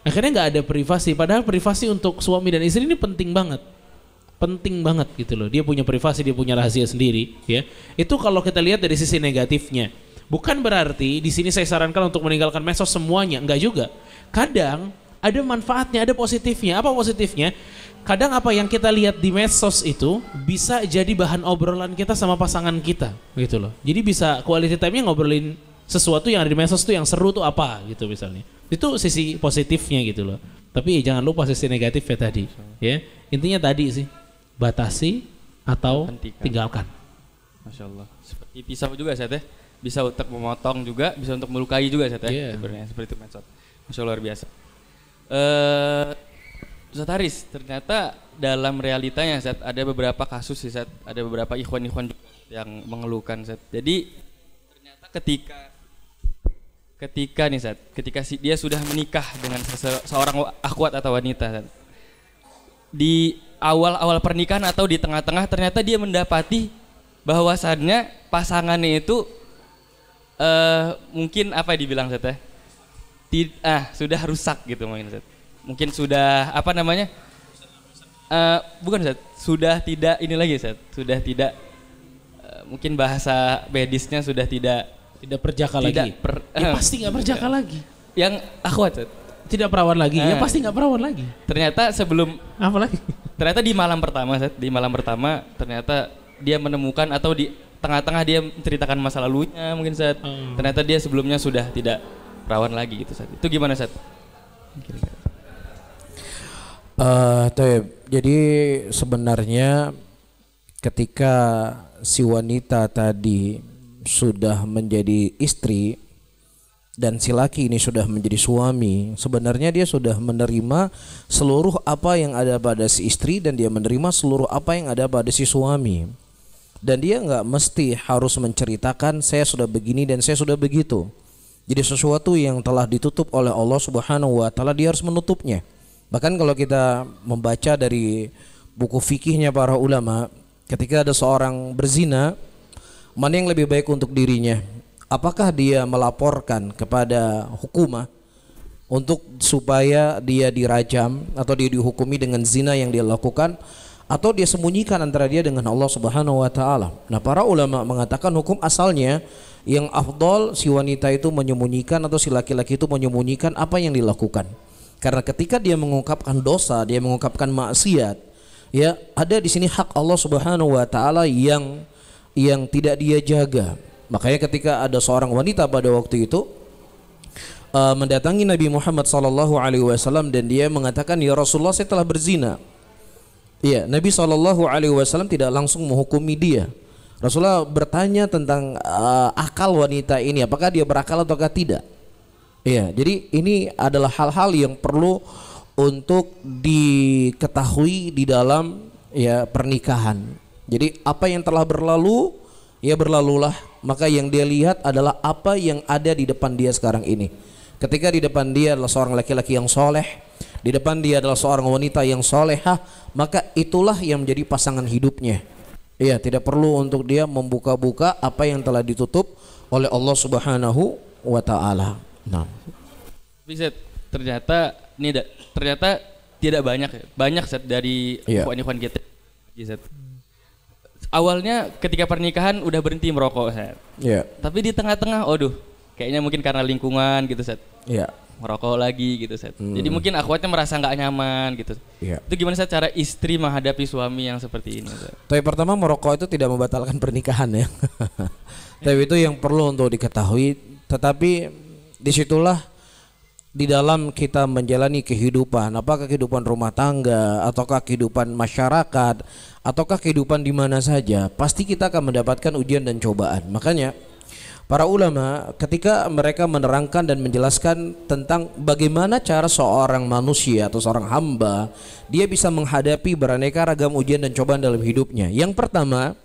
akhirnya nggak ada privasi. Padahal privasi untuk suami dan istri ini penting banget gitu loh. Dia punya privasi, dia punya rahasia sendiri. Ya, itu kalau kita lihat dari sisi negatifnya. Bukan berarti di sini saya sarankan untuk meninggalkan medsos semuanya, enggak juga. Kadang ada manfaatnya, ada positifnya. Apa positifnya? Kadang apa yang kita lihat di medsos itu bisa jadi bahan obrolan kita sama pasangan kita, gitu loh. Jadi bisa quality time-nya ngobrolin sesuatu yang ada di medsos tuh yang seru tuh apa gitu misalnya. Itu sisi positifnya gitu loh. Tapi jangan lupa sisi negatifnya tadi. Ya, intinya tadi sih batasi atau Hentikan. tinggalkan. Masya Allah. Seperti pisau juga Ustaz ya. Bisa untuk memotong juga, bisa untuk melukai juga Ustaz ya. Iya. Sebenarnya seperti itu medsos. Masya Allah, luar biasa. Ustaz Haris, ternyata dalam realitanya Ustaz ada beberapa kasus Ustaz, ada beberapa ikhwan-ikhwan juga yang mengeluhkan Ustaz. Jadi ternyata ketika nih Ustaz, ketika dia sudah menikah dengan seorang akhwat atau wanita Ustaz, di awal-awal pernikahan atau di tengah-tengah ternyata dia mendapati bahwasannya pasangannya itu mungkin apa dibilang Ustaz ya? Sudah rusak gitu mungkin Ustaz. Mungkin sudah apa namanya? Bukan Ustaz, sudah tidak ini lagi Ustaz. Sudah tidak mungkin bahasa medisnya sudah tidak perjaka lagi. Ya pasti nggak perjaka lagi. Yang akhwat Ustaz. Tidak perawan lagi. Ya pasti nggak perawan lagi. Ternyata sebelum apa lagi? Ternyata di malam pertama ternyata dia menemukan atau di tengah-tengah dia menceritakan masa lalunya mungkin Ustaz. Ternyata dia sebelumnya sudah tidak perawan lagi gitu Ustaz. Itu gimana Ustaz? Jadi sebenarnya ketika si wanita tadi sudah menjadi istri dan si laki ini sudah menjadi suami, sebenarnya dia sudah menerima seluruh apa yang ada pada si istri dan dia menerima seluruh apa yang ada pada si suami. Dan dia nggak mesti harus menceritakan saya sudah begini dan saya sudah begitu. Jadi sesuatu yang telah ditutup oleh Allah Subhanahu wa taala dia harus menutupnya. Bahkan kalau kita membaca dari buku fikihnya para ulama, ketika ada seorang berzina, mana yang lebih baik untuk dirinya? Apakah dia melaporkan kepada hukumah untuk supaya dia dirajam atau dia dihukumi dengan zina yang dia lakukan, atau dia sembunyikan antara dia dengan Allah Subhanahu wa taala? Nah, para ulama mengatakan hukum asalnya yang afdal si wanita itu menyembunyikan atau si laki-laki itu menyembunyikan apa yang dilakukan. Karena ketika dia mengungkapkan dosa, dia mengungkapkan maksiat, ya ada di sini hak Allah Subhanahu wa taala yang tidak dia jaga. Makanya ketika ada seorang wanita pada waktu itu mendatangi Nabi Muhammad sallallahu alaihi wasallam dan dia mengatakan, "Ya Rasulullah, saya telah berzina." Ya, Nabi sallallahu alaihi wasallam tidak langsung menghukumi dia. Rasulullah bertanya tentang akal wanita ini, apakah dia berakal ataukah tidak. Ya, jadi ini adalah hal-hal yang perlu untuk diketahui di dalam ya pernikahan. Jadi apa yang telah berlalu ya berlalulah, maka yang dia lihat adalah apa yang ada di depan dia sekarang ini. Ketika di depan dia adalah seorang laki-laki yang soleh, di depan dia adalah seorang wanita yang solehah, maka itulah yang menjadi pasangan hidupnya. Ya, tidak perlu untuk dia membuka-buka apa yang telah ditutup oleh Allah Subhanahu wa taala. Nah, bisa ternyata tidak banyak Zat dari ikhwan-ikhwan kita. Zat. Awalnya ketika pernikahan udah berhenti merokok Zat. Iya. Tapi di tengah-tengah, kayaknya mungkin karena lingkungan gitu Zat. Iya. Merokok lagi gitu Zat. Jadi mungkin akhwatnya merasa nggak nyaman gitu. Iya. Itu gimana Zat cara istri menghadapi suami yang seperti ini Zat? Tapi pertama merokok itu tidak membatalkan pernikahan ya. Tapi itu yang perlu untuk diketahui. Tetapi disitulah di dalam kita menjalani kehidupan, apakah kehidupan rumah tangga, ataukah kehidupan masyarakat, ataukah kehidupan di mana saja, pasti kita akan mendapatkan ujian dan cobaan. Makanya para ulama ketika mereka menerangkan dan menjelaskan tentang bagaimana cara seorang manusia atau seorang hamba dia bisa menghadapi beraneka ragam ujian dan cobaan dalam hidupnya. Yang pertama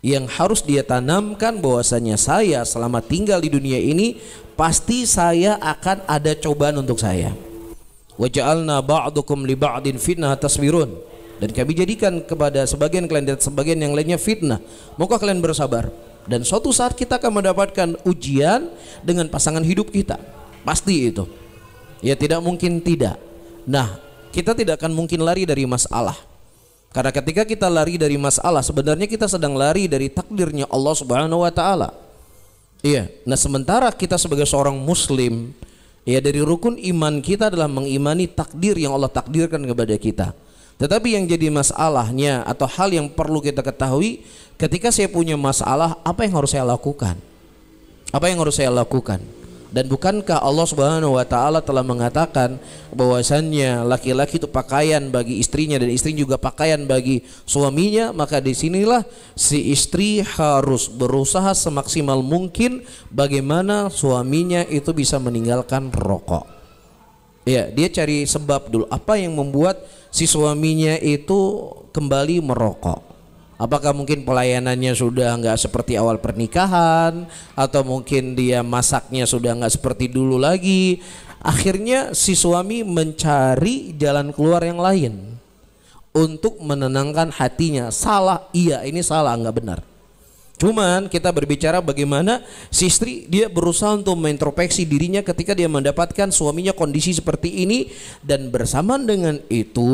yang harus dia tanamkan bahwasanya saya selama tinggal di dunia ini pasti saya akan ada cobaan untuk saya. Wa ja'alna ba'dukum li ba'din fitnah tasbirun. Dan kami jadikan kepada sebagian kalian dan sebagian yang lainnya fitnah. Moga kalian bersabar. Dan suatu saat kita akan mendapatkan ujian dengan pasangan hidup kita. Pasti itu. Ya tidak mungkin tidak. Nah, kita tidak akan mungkin lari dari masalah. Karena ketika kita lari dari masalah, sebenarnya kita sedang lari dari takdirnya Allah Subhanahu wa taala. Iya. Nah, sementara kita sebagai seorang muslim, ya dari rukun iman kita adalah mengimani takdir yang Allah takdirkan kepada kita. Tetapi yang jadi masalahnya atau hal yang perlu kita ketahui, ketika saya punya masalah, apa yang harus saya lakukan? Apa yang harus saya lakukan? Dan bukankah Allah Subhanahu wa taala telah mengatakan bahwasannya laki-laki itu pakaian bagi istrinya dan istri juga pakaian bagi suaminya? Maka disinilah si istri harus berusaha semaksimal mungkin bagaimana suaminya itu bisa meninggalkan rokok. Ya, dia cari sebab dulu. Apa yang membuat si suaminya itu kembali merokok? Apakah mungkin pelayanannya sudah nggak seperti awal pernikahan, atau mungkin dia masaknya sudah nggak seperti dulu lagi? Akhirnya si suami mencari jalan keluar yang lain untuk menenangkan hatinya. Salah, iya ini salah, nggak benar. Cuman kita berbicara bagaimana si istri dia berusaha untuk mengintrospeksi dirinya ketika dia mendapatkan suaminya kondisi seperti ini, dan bersamaan dengan itu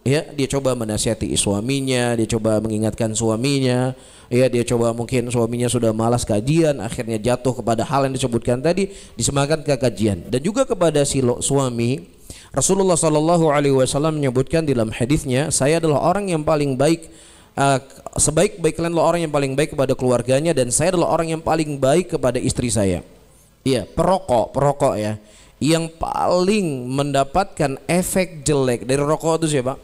ya dia coba menasihati suaminya, dia coba mengingatkan suaminya, ya dia coba, mungkin suaminya sudah malas kajian, akhirnya jatuh kepada hal yang disebutkan tadi, disemangatkan ke kajian. Dan juga kepada si suami, Rasulullah SAW menyebutkan dalam hadisnya, saya adalah orang yang paling baik, sebaik-baik kalian adalah orang yang paling baik kepada keluarganya, dan saya adalah orang yang paling baik kepada istri saya. Iya, perokok ya, yang paling mendapatkan efek jelek dari rokok itu siapa?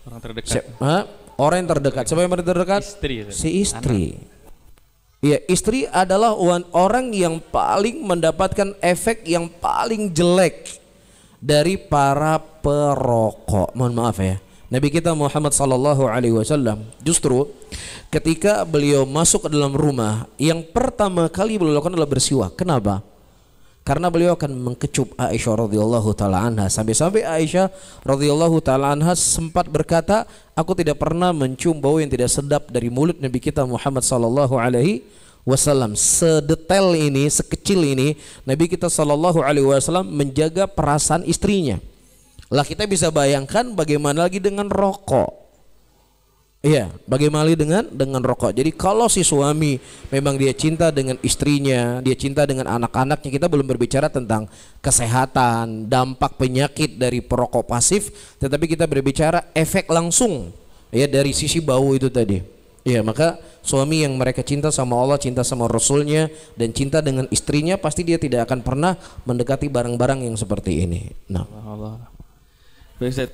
Orang terdekat. Orang yang terdekat. Siapa yang paling terdekat? Istri. Si istri. Iya, istri adalah orang yang paling mendapatkan efek yang paling jelek dari para perokok. Mohon maaf ya. Nabi kita Muhammad SAW justru ketika beliau masuk ke dalam rumah, yang pertama kali beliau lakukan adalah bersiwak. Kenapa? Karena beliau akan mengkecup Aisyah radhiyallahu taala anha, sampai-sampai Aisyah radhiyallahu taala anha sempat berkata, aku tidak pernah mencium bau yang tidak sedap dari mulut Nabi kita Muhammad sallallahu alaihi wasallam. Sedetail ini, sekecil ini Nabi kita sallallahu alaihi wasallam menjaga perasaan istrinya. Lah kita bisa bayangkan bagaimana lagi dengan rokok. Iya, bagaimana dengan rokok. Jadi kalau si suami memang dia cinta dengan istrinya, dia cinta dengan anak-anaknya, kita belum berbicara tentang kesehatan, dampak penyakit dari perokok pasif, tetapi kita berbicara efek langsung ya dari sisi bau itu tadi. Ya, maka suami yang mereka cinta sama Allah, cinta sama Rasulnya, dan cinta dengan istrinya, pasti dia tidak akan pernah mendekati barang-barang yang seperti ini. Nah, Ustaz,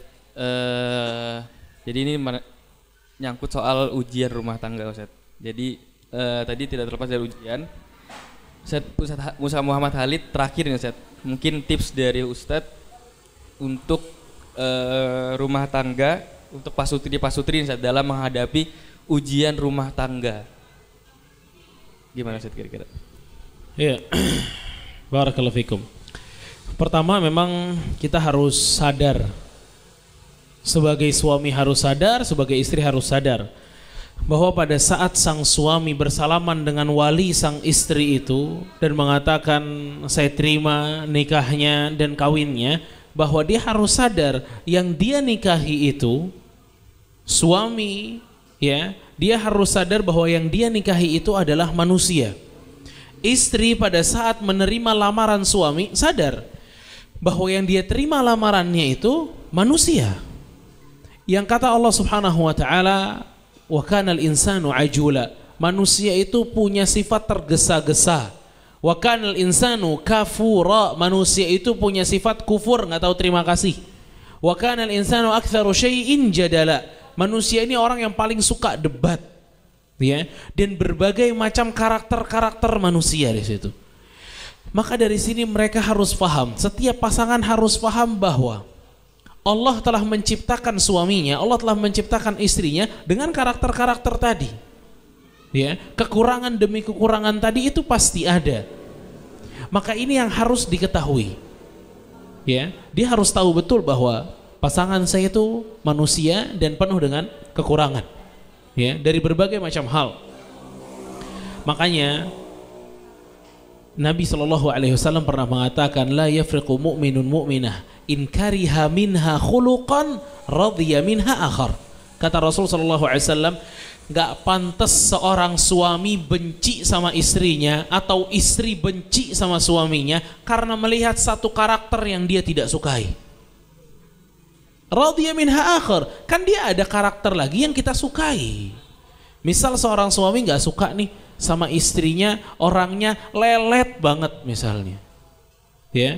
jadi ini nyangkut soal ujian rumah tangga, Ustaz. Jadi tadi tidak terlepas dari ujian. Ustaz Musa Muhammad Khalid terakhir nih, Ustaz. Mungkin tips dari Ustaz untuk rumah tangga, untuk pasutri Ustaz, dalam menghadapi ujian rumah tangga. Gimana Ustaz kira-kira? Iya. Barakallahu fikum. Pertama memang kita harus sadar. Sebagai suami harus sadar, sebagai istri harus sadar bahwa pada saat sang suami bersalaman dengan wali sang istri itu dan mengatakan saya terima nikahnya dan kawinnya, bahwa dia harus sadar yang dia nikahi itu suami, ya, dia harus sadar bahwa yang dia nikahi itu adalah manusia. Istri pada saat menerima lamaran suami sadar bahwa yang dia terima lamarannya itu manusia. Yang kata Allah Subhanahu wa taala, wa kanal insanu ajula, manusia itu punya sifat tergesa-gesa. Wa kanal insanu kafura, manusia itu punya sifat kufur, enggak tahu terima kasih. Wa kanal insanu aktsaru syai'in jadala, manusia ini orang yang paling suka debat, ya, dan berbagai macam karakter manusia di situ. Maka dari sini mereka harus paham, setiap pasangan harus paham bahwa Allah telah menciptakan suaminya, Allah telah menciptakan istrinya dengan karakter-karakter tadi. Ya, kekurangan demi kekurangan tadi itu pasti ada. Maka ini yang harus diketahui. Ya, dia harus tahu betul bahwa pasangan saya itu manusia dan penuh dengan kekurangan. Ya, dari berbagai macam hal. Makanya Nabi SAW pernah mengatakan, la yafriqu mu'minun mu'minah in kariha minha khuluqan radhiya minha akhar. Kata Rasul SAW, gak pantas seorang suami benci sama istrinya atau istri benci sama suaminya karena melihat satu karakter yang dia tidak sukai. Radhiya minha akhar, kan dia ada karakter lagi yang kita sukai. Misal seorang suami nggak suka nih sama istrinya, orangnya lelet banget misalnya, ya,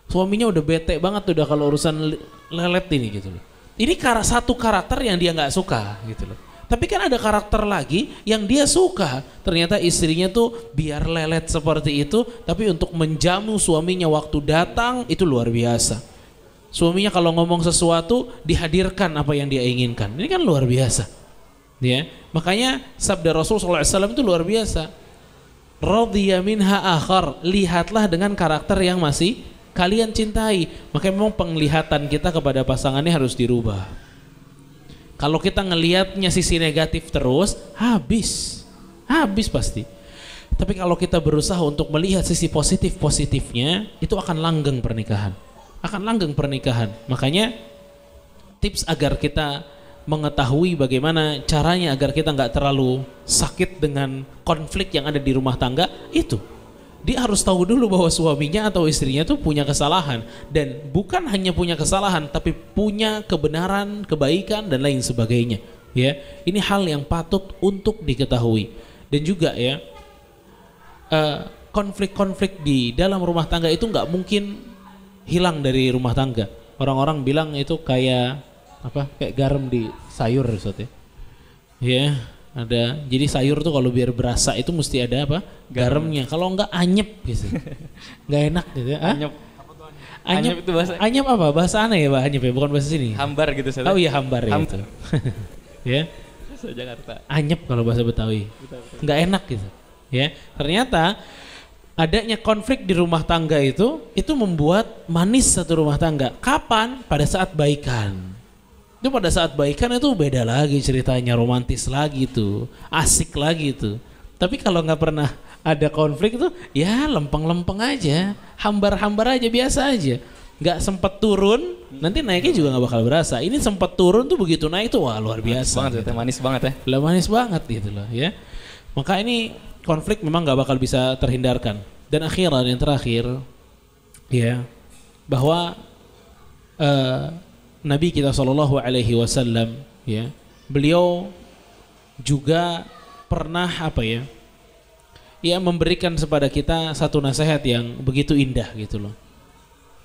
suaminya udah bete banget udah kalau urusan lelet ini gitu loh. Ini satu karakter yang dia nggak suka gitu loh. Tapi kan ada karakter lagi yang dia suka. Ternyata istrinya tuh biar lelet seperti itu, tapi untuk menjamu suaminya waktu datang itu luar biasa. Suaminya kalau ngomong sesuatu dihadirkan apa yang dia inginkan. Ini kan luar biasa. Ya, makanya sabda Rasul SAW itu luar biasa. Radhiya minha akhar, lihatlah dengan karakter yang masih kalian cintai. Makanya memang penglihatan kita kepada pasangannya harus dirubah. Kalau kita ngelihatnya sisi negatif terus, habis pasti. Tapi kalau kita berusaha untuk melihat sisi positifnya, itu akan langgeng pernikahan. Makanya tips agar kita mengetahui bagaimana caranya agar kita nggak terlalu sakit dengan konflik yang ada di rumah tangga, itu dia harus tahu dulu bahwa suaminya atau istrinya tuh punya kesalahan, dan bukan hanya punya kesalahan tapi punya kebenaran, kebaikan dan lain sebagainya. Ya, ini hal yang patut untuk diketahui. Dan juga ya, konflik-konflik di dalam rumah tangga itu nggak mungkin hilang dari rumah tangga. Orang-orang bilang itu kayak apa? Kayak garam di sayur, Ustaz ya. Ya. Ada, jadi sayur tuh kalau biar berasa itu mesti ada apa? Garamnya. Kalau enggak anyep gitu. Enggak enak gitu ya. Anyep itu bahasa. Anyep apa? Bahasa aneh ya, Pak, anyep ya, bukan bahasa sini. Hambar gitu saya. Oh iya, hambar ya itu. Ya. Bahasa Jakarta. Anyep kalau bahasa Betawi. Enggak enak gitu. Ya. Ternyata adanya konflik di rumah tangga itu membuat manis satu rumah tangga. Kapan? Pada saat baikan. Itu pada saat baikan itu beda lagi ceritanya, romantis lagi tuh, asik lagi tuh. Tapi kalau nggak pernah ada konflik tuh, ya lempeng-lempeng aja, hambar-hambar aja, biasa aja. Nggak sempet turun, nanti naiknya juga nggak bakal berasa. Ini sempet turun tuh, begitu naik tuh wah luar biasa. Manis banget ya. Manis banget gitu loh ya. Maka ini konflik memang nggak bakal bisa terhindarkan. Dan akhiran yang terakhir, ya, bahwa Nabi kita SAW, ya, beliau juga pernah memberikan kepada kita satu nasihat yang begitu indah gitu loh.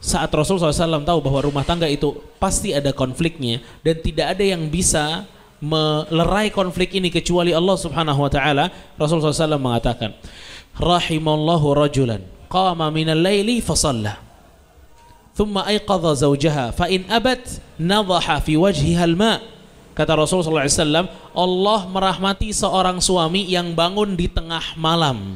Saat Rasulullah SAW tahu bahwa rumah tangga itu pasti ada konfliknya dan tidak ada yang bisa melerai konflik ini kecuali Allah Subhanahu Wa Taala, Rasulullah SAW mengatakan, rahimallahu rajulan qama minal laili fasalla thumma ayqadha zawjaha fa in abat nadhaha fi wajhiha al-ma. Kata Rasulullah SAW, Allah merahmati seorang suami yang bangun di tengah malam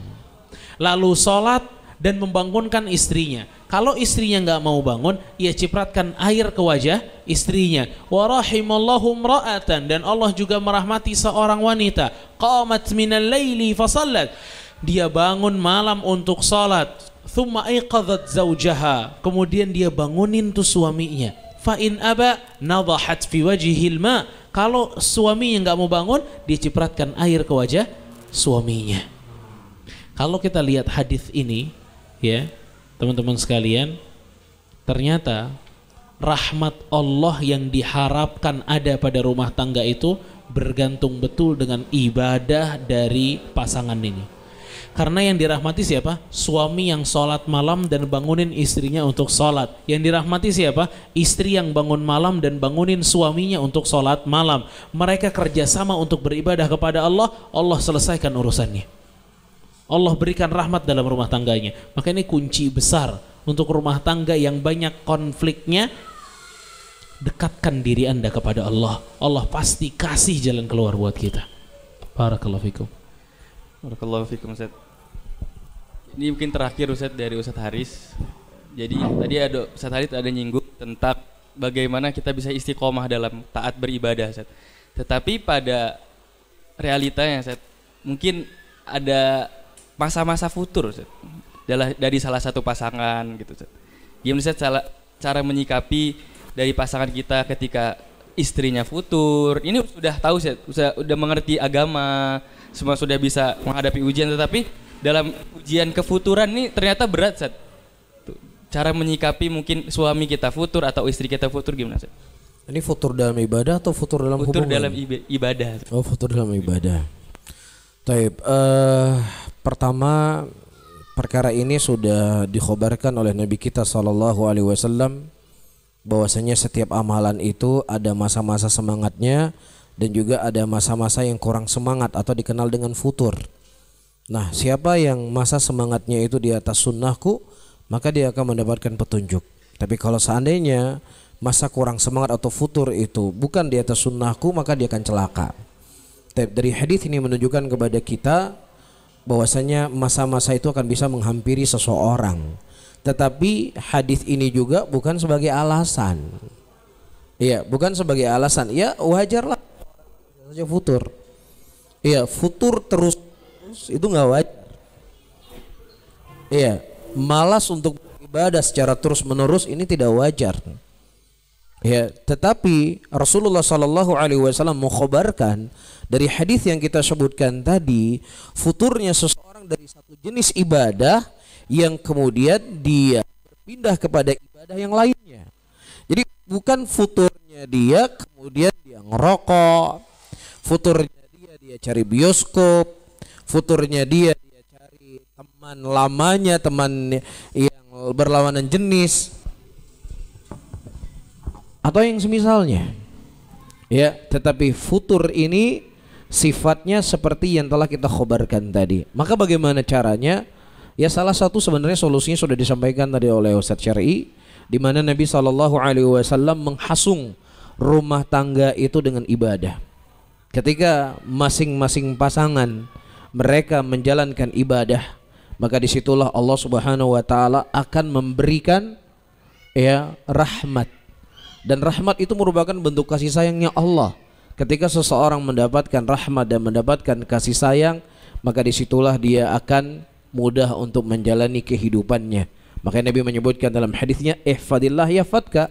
lalu sholat dan membangunkan istrinya. Kalau istrinya nggak mau bangun, ia cipratkan air ke wajah istrinya. Wa rahimallahu imra'atan, dan Allah juga merahmati seorang wanita, qamat minal laili fa shallat, dia bangun malam untuk sholat. Thumma aiqadhat zawjaha, kemudian dia bangunin tuh suaminya. Fa in aba nadhahat fi wajhil ma, kalau suaminya enggak mau bangun, dia cipratkan air ke wajah suaminya. Kalau kita lihat hadis ini, ya, teman-teman sekalian, ternyata rahmat Allah yang diharapkan ada pada rumah tangga itu bergantung betul dengan ibadah dari pasangan ini. Karena yang dirahmati siapa? Suami yang sholat malam dan bangunin istrinya untuk sholat. Yang dirahmati siapa? Istri yang bangun malam dan bangunin suaminya untuk sholat malam. Mereka kerjasama untuk beribadah kepada Allah. Allah selesaikan urusannya. Allah berikan rahmat dalam rumah tangganya. Maka ini kunci besar untuk rumah tangga yang banyak konfliknya. Dekatkan diri Anda kepada Allah. Allah pasti kasih jalan keluar buat kita. Barakallahu fikum. Barakallahu fikum, Ustaz. Ini mungkin terakhir, Ustaz, dari Ustaz Haris. Jadi tadi Ustaz Haris ada nyinggung tentang bagaimana kita bisa istiqomah dalam taat beribadah, Ustaz. Tetapi pada realitanya, Ustaz, mungkin ada masa-masa futur, Ustaz, dari salah satu pasangan gitu, Ustaz. Gimana, Ustaz, cara menyikapi dari pasangan kita ketika istrinya futur? Ini sudah tahu, Ustaz, sudah mengerti agama, semua sudah bisa menghadapi ujian, tetapi dalam ujian kefuturan ini ternyata berat, Ustaz. Cara menyikapi mungkin suami kita futur atau istri kita futur gimana, Ustaz? Ini futur dalam ibadah atau futur dalam Futur hubungan? dalam ibadah. Oh, futur dalam ibadah. Taib. Pertama, perkara ini sudah dikhabarkan oleh Nabi kita SAW bahwasanya setiap amalan itu ada masa-masa semangatnya dan juga ada masa-masa yang kurang semangat atau dikenal dengan futur. Nah, siapa yang masa semangatnya itu di atas sunnahku, maka dia akan mendapatkan petunjuk. Tapi kalau seandainya masa kurang semangat atau futur itu bukan di atas sunnahku, maka dia akan celaka. Dari hadis ini menunjukkan kepada kita bahwasanya masa-masa itu akan bisa menghampiri seseorang. Tetapi hadis ini juga bukan sebagai alasan. Iya, bukan sebagai alasan. Ya, wajarlah saja futur. Iya, futur terus itu nggak wajar. Iya, malas untuk beribadah secara terus-menerus ini tidak wajar. Ya, tetapi Rasulullah SAW mengkhabarkan dari hadis yang kita sebutkan tadi, futurnya seseorang dari satu jenis ibadah yang kemudian dia berpindah kepada ibadah yang lainnya. Jadi bukan futurnya dia kemudian dia ngerokok, futurnya dia cari bioskop, futurnya dia cari teman lamanya, teman yang berlawanan jenis atau yang semisalnya. Ya, tetapi futur ini sifatnya seperti yang telah kita khabarkan tadi. Maka bagaimana caranya? Ya, salah satu sebenarnya solusinya sudah disampaikan tadi oleh Ustaz Syar'i, di mana Nabi SAW menghasung rumah tangga itu dengan ibadah. Ketika masing-masing pasangan mereka menjalankan ibadah, maka disitulah Allah Subhanahu wa taala akan memberikan ya rahmat. Dan rahmat itu merupakan bentuk kasih sayangnya Allah. Ketika seseorang mendapatkan rahmat dan mendapatkan kasih sayang, maka disitulah dia akan mudah untuk menjalani kehidupannya. Makanya Nabi menyebutkan dalam hadisnya, ihfadillah yahfadka,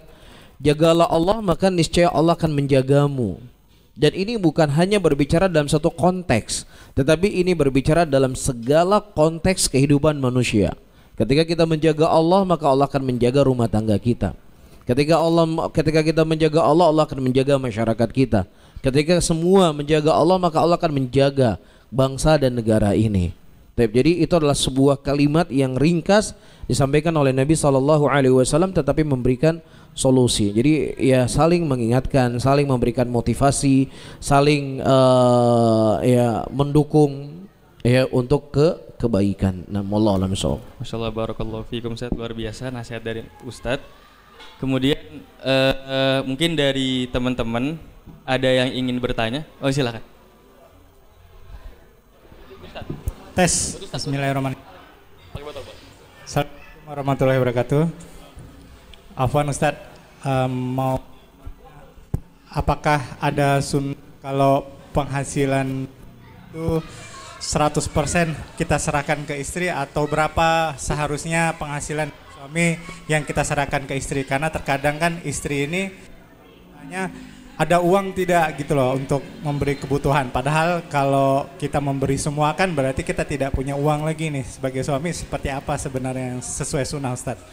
jagalah Allah maka niscaya Allah akan menjagamu. Dan ini bukan hanya berbicara dalam satu konteks, tetapi ini berbicara dalam segala konteks kehidupan manusia. Ketika kita menjaga Allah, maka Allah akan menjaga rumah tangga kita. Ketika kita menjaga Allah, Allah akan menjaga masyarakat kita. Ketika semua menjaga Allah, maka Allah akan menjaga bangsa dan negara ini. Jadi itu adalah sebuah kalimat yang ringkas disampaikan oleh Nabi SAW, tetapi memberikan solusi. Jadi ya saling mengingatkan, saling memberikan motivasi, saling ya mendukung ya untuk kebaikan. Nah, wallahu a'lam bishawab. Masyaallah, barakallahu fiikum, Ustaz, luar biasa nasihat dari Ustadz. Kemudian mungkin dari teman-teman ada yang ingin bertanya? Oh, silakan. Tes. Bismillahirrahmanirrahim. Assalamualaikum warahmatullahi wabarakatuh. Afwan Ustadz, mau apakah ada kalau penghasilan itu 100% kita serahkan ke istri, atau berapa seharusnya penghasilan suami yang kita serahkan ke istri? Karena terkadang kan istri ini hanya ada uang tidak gitu loh untuk memberi kebutuhan. Padahal kalau kita memberi semua kan berarti kita tidak punya uang lagi nih sebagai suami. Seperti apa sebenarnya yang sesuai sunnah, Ustadz?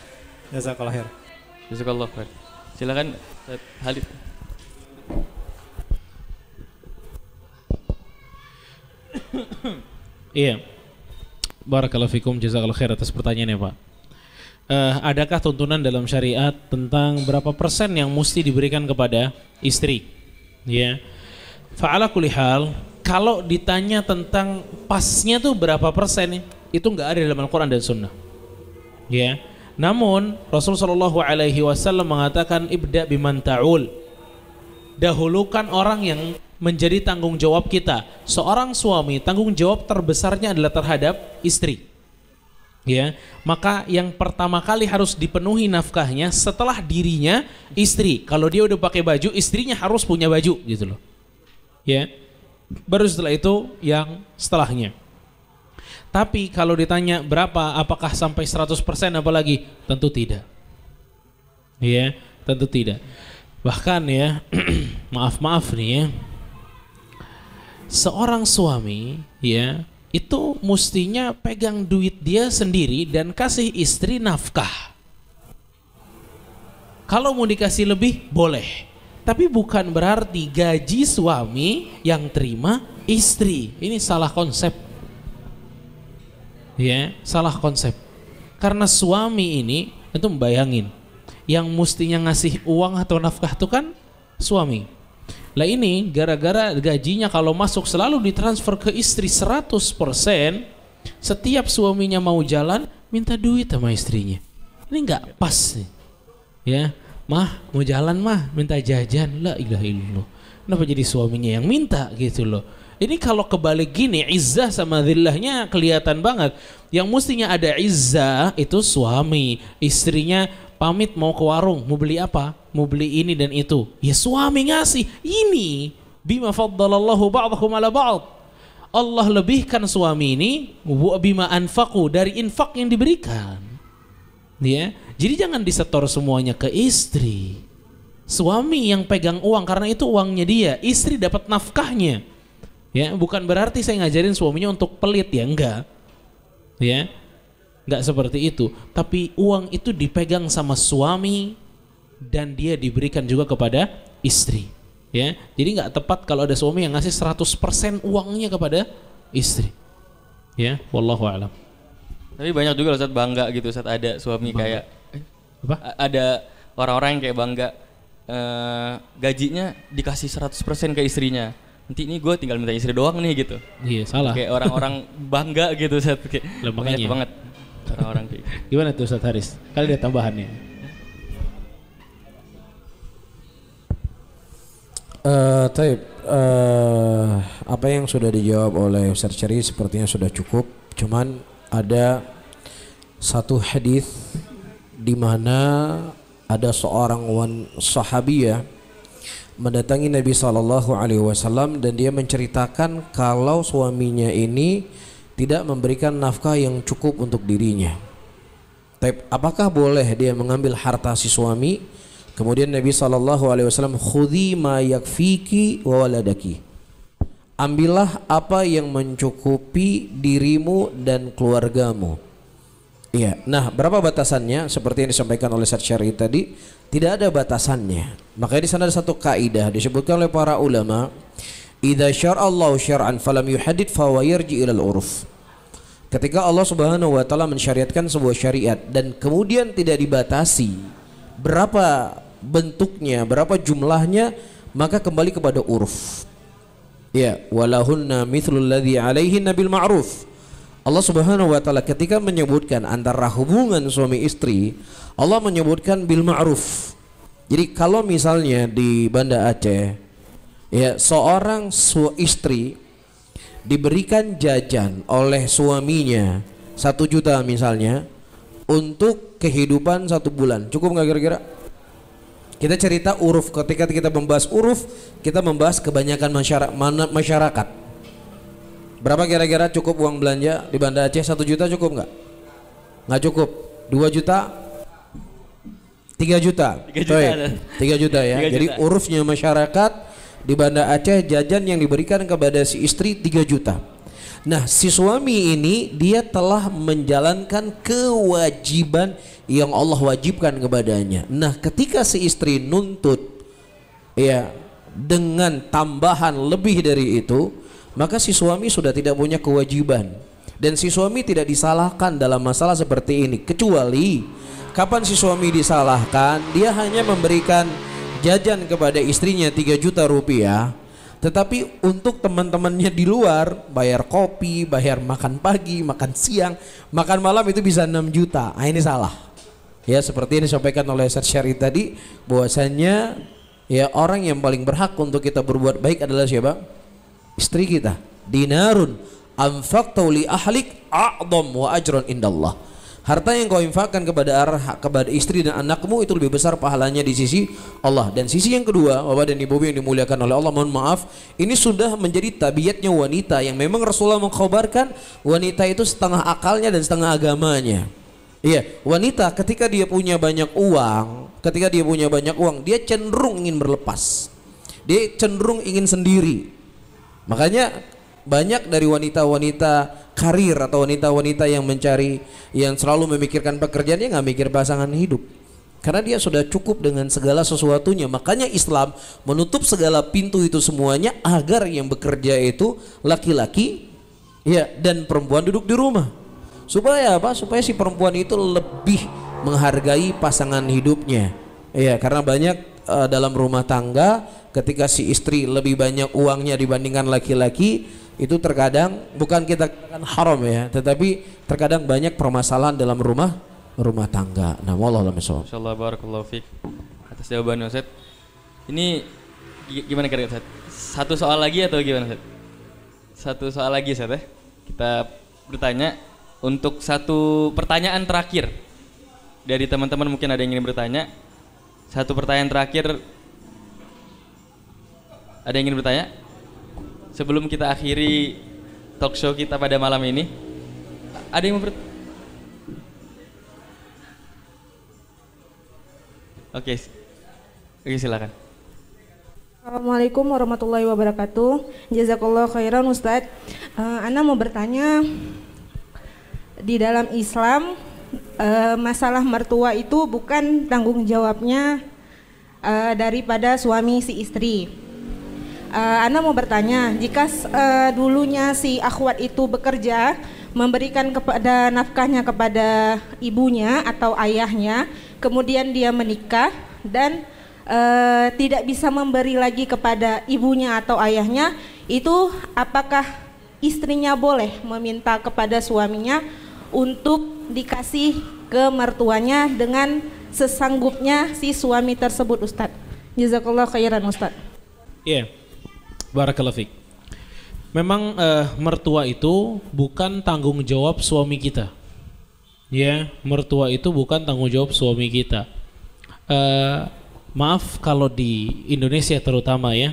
Jazakallah khair. Jazakallah khair. Silakan Halid. Iya. Barakallahu fikum, jazakallahu khair atas pertanyaannya, Pak. Adakah tuntunan dalam syariat tentang berapa persen yang mesti diberikan kepada istri? Ya. Fa'ala kulli hal, kalau ditanya tentang pasnya tuh berapa persen, itu enggak ada dalam Al-Qur'an dan Sunnah. Ya. Namun Rasulullah SAW mengatakan ibda biman ta'ul. Dahulukan orang yang menjadi tanggung jawab kita. Seorang suami, tanggung jawab terbesarnya adalah terhadap istri. Ya, maka yang pertama kali harus dipenuhi nafkahnya setelah dirinya istri. Kalau dia udah pakai baju, istrinya harus punya baju gitu loh. Ya. Baru setelah itu yang setelahnya. Tapi kalau ditanya berapa, apakah sampai 100% apalagi? Tentu tidak. Ya, tentu tidak. Bahkan ya, maaf nih ya. Seorang suami ya, itu mestinya pegang duit dia sendiri dan kasih istri nafkah. Kalau mau dikasih lebih boleh, Tapi bukan berarti gaji suami yang terima istri. Ini salah konsep. Ya, salah konsep. Karena suami ini itu membayangin yang mestinya ngasih uang atau nafkah itu kan suami. Lah ini gara-gara gajinya kalau masuk selalu ditransfer ke istri 100%, setiap suaminya mau jalan minta duit sama istrinya. Ini nggak pas nih. Ya, mah mau jalan mah minta jajan, la ilaha illallah. Kenapa jadi suaminya yang minta gitu loh? Ini kalau kebalik gini, izzah sama dhillahnya kelihatan banget. Yang mestinya ada izzah itu suami, istrinya pamit mau ke warung, mau beli apa? Mau beli ini dan itu. Ya suami ngasih. Ini bima faddalallahu ba'dahum ala ba'd. Allah lebihkan suami ini bima anfaqu, dari infak yang diberikan. Ya. Jadi jangan disetor semuanya ke istri. Suami yang pegang uang karena itu uangnya dia, istri dapat nafkahnya. Ya, bukan berarti saya ngajarin suaminya untuk pelit ya, enggak. Ya. Enggak seperti itu, tapi uang itu dipegang sama suami dan dia diberikan juga kepada istri. Ya. Jadi enggak tepat kalau ada suami yang ngasih 100% uangnya kepada istri. Ya, wallahu a'lam. Tapi banyak juga loh Ustaz bangga gitu saat ada suami bangga. Kayak apa? Ada orang-orang yang kayak bangga gajinya dikasih 100% ke istrinya. Nanti ini gue tinggal minta istri doang nih gitu. Iya, salah. Kayak orang-orang bangga gitu Ustaz, kayak banyak banget orang-orang kayak gitu. Gimana tuh Ustaz Haris? Kali ada tambahannya. Apa yang sudah dijawab oleh Ustaz Syari sepertinya sudah cukup. Cuman ada satu hadis di mana ada seorang sahabiyah mendatangi Nabi SAW dan dia menceritakan kalau suaminya ini tidak memberikan nafkah yang cukup untuk dirinya. Apakah boleh dia mengambil harta si suami? Kemudian Nabi SAW, khudhi ma yakfiki wa waladaki. Ambillah apa yang mencukupi dirimu dan keluargamu. Iya. Nah, berapa batasannya? Seperti yang disampaikan oleh Ustaz Syar'i tadi, tidak ada batasannya. Makanya di sana ada satu kaidah disebutkan oleh para ulama, idza syara'allahu syar'an falam yuhaddid fa huwa yarji ila al-urf. Ketika Allah Subhanahu wa taala mensyariatkan sebuah syariat dan kemudian tidak dibatasi berapa bentuknya, berapa jumlahnya, maka kembali kepada uruf. Ya, walahunna mithlul ladzi 'alaihinna bil ma'ruf. Allah Subhanahu wa taala ketika menyebutkan antara hubungan suami istri, Allah menyebutkan bil ma'ruf. Jadi kalau misalnya di Banda Aceh, ya, seorang istri diberikan jajan oleh suaminya 1 juta misalnya untuk kehidupan 1 bulan, cukup nggak kira-kira? Kita cerita uruf. Ketika kita membahas uruf, kita membahas kebanyakan masyarakat. Berapa kira-kira cukup uang belanja di Banda Aceh? 1 juta cukup nggak? Nggak cukup. 2 juta? 3 juta? 3 juta, 3 juta ya. 3 Jadi juta. urufnya masyarakat di Banda Aceh, jajan yang diberikan kepada si istri 3 juta. Nah, si suami ini dia telah menjalankan kewajiban yang Allah wajibkan kepadanya. Nah, ketika si istri nuntut ya dengan tambahan lebih dari itu, maka si suami sudah tidak punya kewajiban dan si suami tidak disalahkan dalam masalah seperti ini, kecuali kapan si suami disalahkan, dia hanya memberikan jajan kepada istrinya 3 juta rupiah, tetapi untuk teman-temannya di luar bayar kopi, bayar makan pagi, makan siang, makan malam itu bisa 6 juta. Nah, ini salah. Ya, seperti yang disampaikan oleh Ustaz Syar'i tadi, bahwasannya ya orang yang paling berhak untuk kita berbuat baik adalah siapa? Istri kita. Dinarun anfaqtu li ahlik a'dham wa ajrun indallah. Harta yang kau infakkan kepada istri dan anakmu itu lebih besar pahalanya di sisi Allah. Dan sisi yang kedua, Bapak dan Ibu yang dimuliakan oleh Allah, mohon maaf, ini sudah menjadi tabiatnya wanita yang memang Rasulullah mengkhabarkan wanita itu setengah akalnya dan setengah agamanya. Iya, wanita ketika dia punya banyak uang, dia cenderung ingin berlepas. Dia cenderung ingin sendiri. Makanya banyak dari wanita-wanita karir atau wanita-wanita yang mencari, yang selalu memikirkan pekerjaannya, nggak mikir pasangan hidup. Karena dia sudah cukup dengan segala sesuatunya. Makanya Islam menutup segala pintu itu semuanya agar yang bekerja itu laki-laki ya dan perempuan duduk di rumah. Supaya apa? Supaya si perempuan itu lebih menghargai pasangan hidupnya. Ya, karena banyak dalam rumah tangga ketika si istri lebih banyak uangnya dibandingkan laki-laki, itu terkadang bukan kita katakan haram ya, tetapi terkadang banyak permasalahan dalam rumah tangga. Nah, wallahu a'lam bishawab. Insyaallah barakallahu fiik atas jawabannya Ustaz. Ini gimana kira-kira Ustaz? Satu soal lagi atau gimana Ustaz? Satu soal lagi Ustaz ya. Kita bertanya untuk satu pertanyaan terakhir. Dari teman-teman mungkin ada yang ingin bertanya. Satu pertanyaan terakhir. Ada yang ingin bertanya? Sebelum kita akhiri talk show kita pada malam ini. Ada yang mau bertanya? Oke, silakan. Assalamualaikum warahmatullahi wabarakatuh. Jazakallah khairan Ustadz. Ana mau bertanya, di dalam Islam masalah mertua itu bukan tanggung jawabnya daripada suami si istri. Ana mau bertanya, jika dulunya si akhwat itu bekerja memberikan kepada nafkahnya kepada ibunya atau ayahnya, kemudian dia menikah dan tidak bisa memberi lagi kepada ibunya atau ayahnya, itu apakah istrinya boleh meminta kepada suaminya untuk dikasih ke mertuanya dengan sesanggupnya si suami tersebut Ustadz? Jazakallah khairan Ustadz. Iya, barakallahu fiik. Memang mertua itu bukan tanggung jawab suami kita. Ya, mertua itu bukan tanggung jawab suami kita. Maaf kalau di Indonesia terutama ya,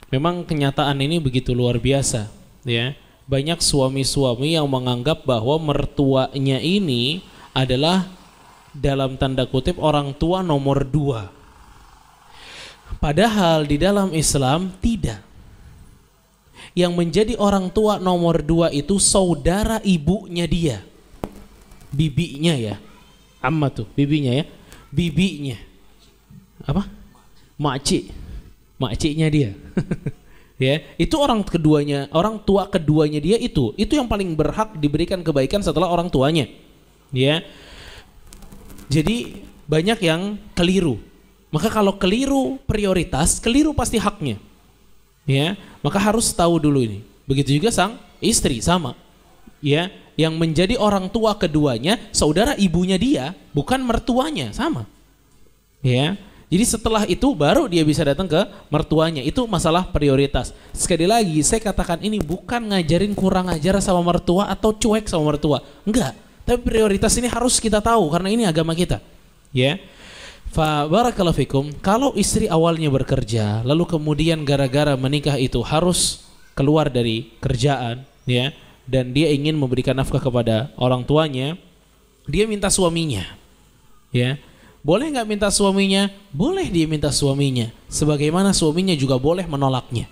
memang kenyataan ini begitu luar biasa. Ya, banyak suami-suami yang menganggap bahwa mertuanya ini adalah dalam tanda kutip orang tua nomor 2. Padahal di dalam Islam tidak. Yang menjadi orang tua nomor 2 itu saudara ibunya dia, bibinya ya, amma tuh bibinya ya, bibinya apa, makciknya dia. Ya, itu orang tua keduanya dia, itu yang paling berhak diberikan kebaikan setelah orang tuanya. Ya, jadi banyak yang keliru. Maka kalau keliru prioritas, keliru pasti haknya. Ya, maka harus tahu dulu ini. Begitu juga sang istri sama. Ya, yang menjadi orang tua keduanya saudara ibunya dia, bukan mertuanya, sama. Ya. Jadi setelah itu baru dia bisa datang ke mertuanya. Itu masalah prioritas. Sekali lagi saya katakan ini bukan ngajarin kurang ajar sama mertua atau cuek sama mertua. Enggak. Tapi prioritas ini harus kita tahu karena ini agama kita. Ya. Fa barakallahu fikum, kalau istri awalnya bekerja lalu kemudian gara-gara menikah itu harus keluar dari kerjaan ya, dan dia ingin memberikan nafkah kepada orang tuanya, dia minta suaminya. Ya. Boleh nggak minta suaminya? Boleh dia minta suaminya. Sebagaimana suaminya juga boleh menolaknya.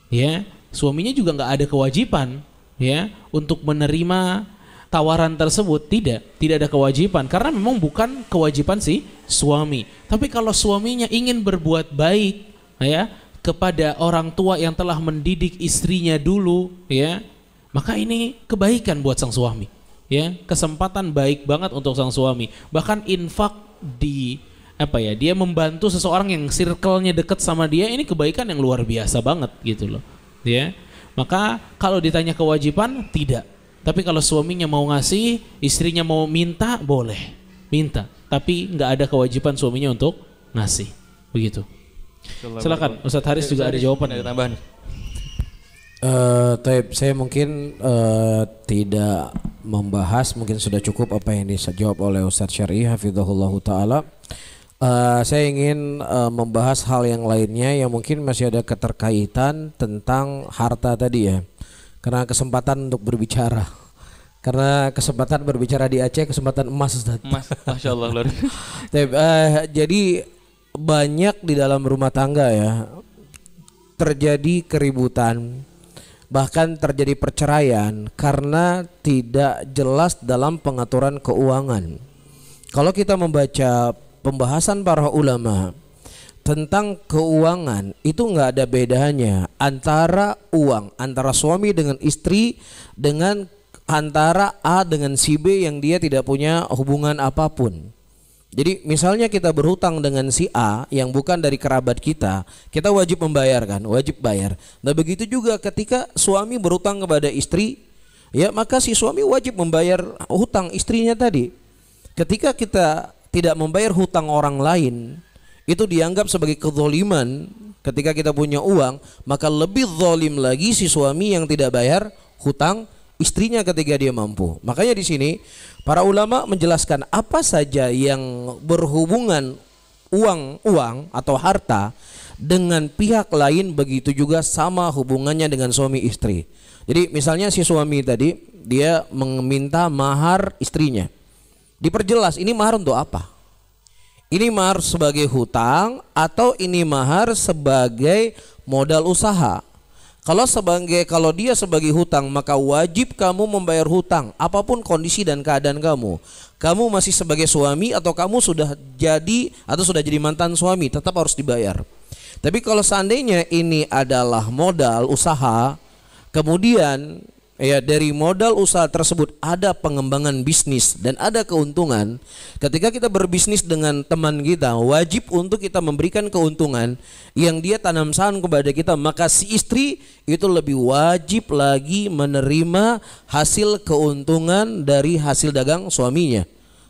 Ya, suaminya juga nggak ada kewajiban ya untuk menerima tawaran tersebut, tidak ada kewajiban karena memang bukan kewajiban si suami. Tapi kalau suaminya ingin berbuat baik ya kepada orang tua yang telah mendidik istrinya dulu ya, maka ini kebaikan buat sang suami. Ya, kesempatan baik banget untuk sang suami. Bahkan infak dia membantu seseorang yang circle-nya dekat sama dia, ini kebaikan yang luar biasa banget gitu loh. Ya. Maka kalau ditanya kewajiban, tidak. Tapi kalau suaminya mau ngasih, istrinya mau minta, boleh minta. Tapi nggak ada kewajiban suaminya untuk ngasih. Begitu. Silakan, Ustadz Haris juga ada jawaban. Ada tambahan. Saya mungkin tidak membahas, mungkin sudah cukup apa yang dijawab oleh Ustadz Syar'i hafizahullahu ta'ala. Saya ingin membahas hal yang lainnya yang mungkin masih ada keterkaitan tentang harta tadi ya. Karena kesempatan untuk berbicara. Karena kesempatan berbicara di Aceh kesempatan emas Ustaz. Emas, Masya Allah luar. Jadi banyak di dalam rumah tangga ya terjadi keributan, bahkan terjadi perceraian karena tidak jelas dalam pengaturan keuangan. Kalau kita membaca pembahasan para ulama tentang keuangan itu nggak ada bedanya antara uang antara suami dengan istri dengan antara A dengan si B yang dia tidak punya hubungan apapun. Jadi misalnya kita berhutang dengan si A yang bukan dari kerabat kita, kita wajib membayar kan, wajib bayar. Nah begitu juga ketika suami berhutang kepada istri, ya maka si suami wajib membayar hutang istrinya tadi. Ketika kita tidak membayar hutang orang lain, itu dianggap sebagai kezaliman. Ketika kita punya uang, maka lebih zalim lagi si suami yang tidak bayar hutang istrinya ketika dia mampu. Makanya di sini para ulama menjelaskan apa saja yang berhubungan uang atau harta dengan pihak lain, begitu juga sama hubungannya dengan suami istri. Jadi misalnya si suami tadi dia meminta mahar istrinya, diperjelas ini mahar untuk apa? Ini mahar sebagai hutang atau ini mahar sebagai modal usaha? Kalau dia sebagai hutang, maka wajib kamu membayar hutang apapun kondisi dan keadaan kamu. Kamu masih sebagai suami atau kamu sudah jadi mantan suami, tetap harus dibayar. Tapi kalau seandainya ini adalah modal usaha, kemudian ya dari modal usaha tersebut ada pengembangan bisnis dan ada keuntungan. Ketika kita berbisnis dengan teman kita, wajib untuk kita memberikan keuntungan yang dia tanam saham kepada kita, maka si istri itu lebih wajib lagi menerima hasil keuntungan dari hasil dagang suaminya.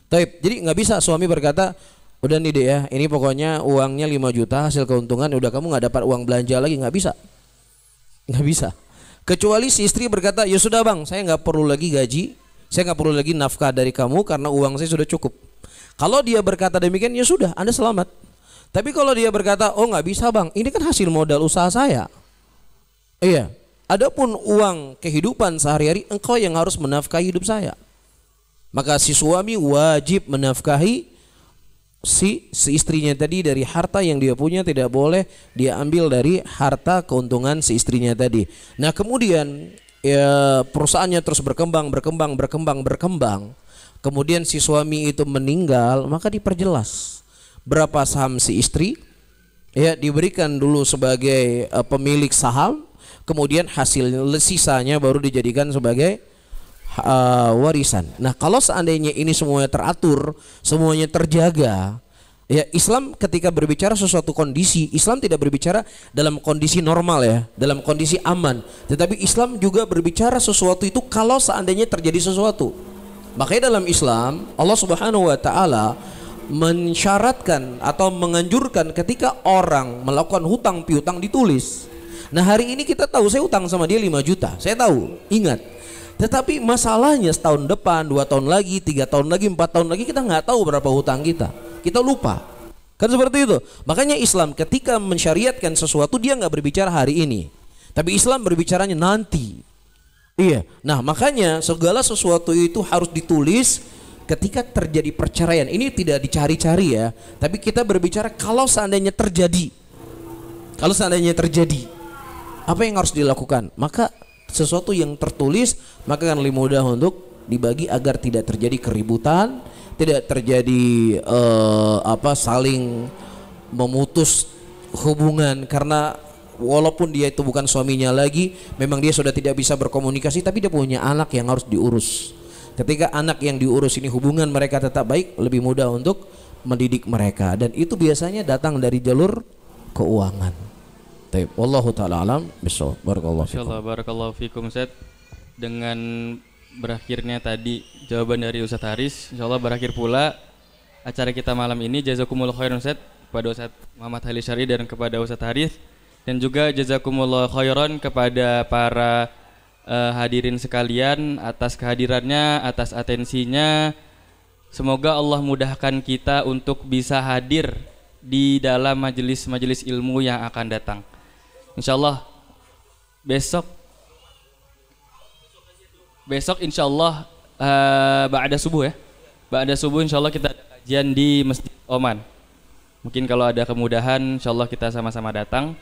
Jadi nggak bisa suami berkata, udah nih deh ya, ini pokoknya uangnya 5 juta hasil keuntungan, udah kamu nggak dapat uang belanja lagi, nggak bisa. Kecuali si istri berkata, ya sudah bang, saya nggak perlu lagi gaji, saya nggak perlu lagi nafkah dari kamu karena uang saya sudah cukup. Kalau dia berkata demikian, ya sudah, Anda selamat. Tapi kalau dia berkata, oh nggak bisa bang, ini kan hasil modal usaha saya. Iya, adapun uang kehidupan sehari-hari, engkau yang harus menafkahi hidup saya. Maka si suami wajib menafkahi si istrinya tadi dari harta yang dia punya, tidak boleh dia ambil dari harta keuntungan si istrinya tadi. Nah kemudian ya, perusahaannya terus berkembang. Kemudian si suami itu meninggal, maka diperjelas berapa saham si istri, ya diberikan dulu sebagai pemilik saham, kemudian hasil sisanya baru dijadikan sebagai warisan. Nah kalau seandainya ini semuanya teratur, semuanya terjaga, ya Islam ketika berbicara sesuatu kondisi, Islam tidak berbicara dalam kondisi normal ya, dalam kondisi aman, tetapi Islam juga berbicara sesuatu itu kalau seandainya terjadi sesuatu. Makanya dalam Islam Allah Subhanahu wa taala mensyaratkan atau menganjurkan ketika orang melakukan hutang piutang ditulis. Nah hari ini kita tahu saya hutang sama dia 5 juta, saya tahu, ingat. Tetapi masalahnya setahun depan, 2 tahun lagi, 3 tahun lagi, 4 tahun lagi kita nggak tahu berapa hutang kita lupa. Kan seperti itu. Makanya Islam ketika mensyariatkan sesuatu dia nggak berbicara hari ini, tapi Islam berbicaranya nanti. Iya. Nah makanya segala sesuatu itu harus ditulis ketika terjadi perceraian. Ini tidak dicari-cari ya, tapi kita berbicara kalau seandainya terjadi, apa yang harus dilakukan? Maka sesuatu yang tertulis maka akan lebih mudah untuk dibagi agar tidak terjadi keributan, tidak terjadi saling memutus hubungan karena walaupun dia itu bukan suaminya lagi, memang dia sudah tidak bisa berkomunikasi, tapi dia punya anak yang harus diurus. Ketika anak yang diurus ini hubungan mereka tetap baik, lebih mudah untuk mendidik mereka, dan itu biasanya datang dari jalur keuangan. Wallahu ta'ala alam bisawab. Barakallahu fikum. Insyaallah barakallahu fikum Ustaz. Dengan berakhirnya tadi jawaban dari Ustaz Haris, insyaallah berakhir pula acara kita malam ini. Jazakumullah khairan Ustaz kepada Ustaz Muhammad Halil Syari dan kepada Ustaz Haris, dan juga jazakumullah khairan kepada para hadirin sekalian atas kehadirannya, atas atensinya. Semoga Allah mudahkan kita untuk bisa hadir di dalam majelis-majelis ilmu yang akan datang. Insyaallah besok insyaallah ba'da subuh ya. Ba'da subuh insyaallah kita ada kajian di Masjid Oman. Mungkin kalau ada kemudahan insyaallah kita sama-sama datang.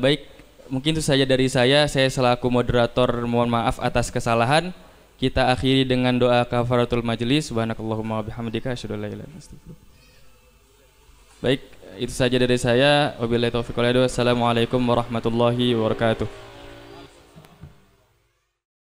Baik, mungkin itu saja dari saya selaku moderator mohon maaf atas kesalahan. kita akhiri dengan doa kafaratul majlis. Subhanakallahumma wabihamdika asyhadu an la ilaha illa anta astaghfiruka. Baik, itu saja dari saya. Wabillahi taufiq wal hidayah. Wassalamualaikum warahmatullahi wabarakatuh.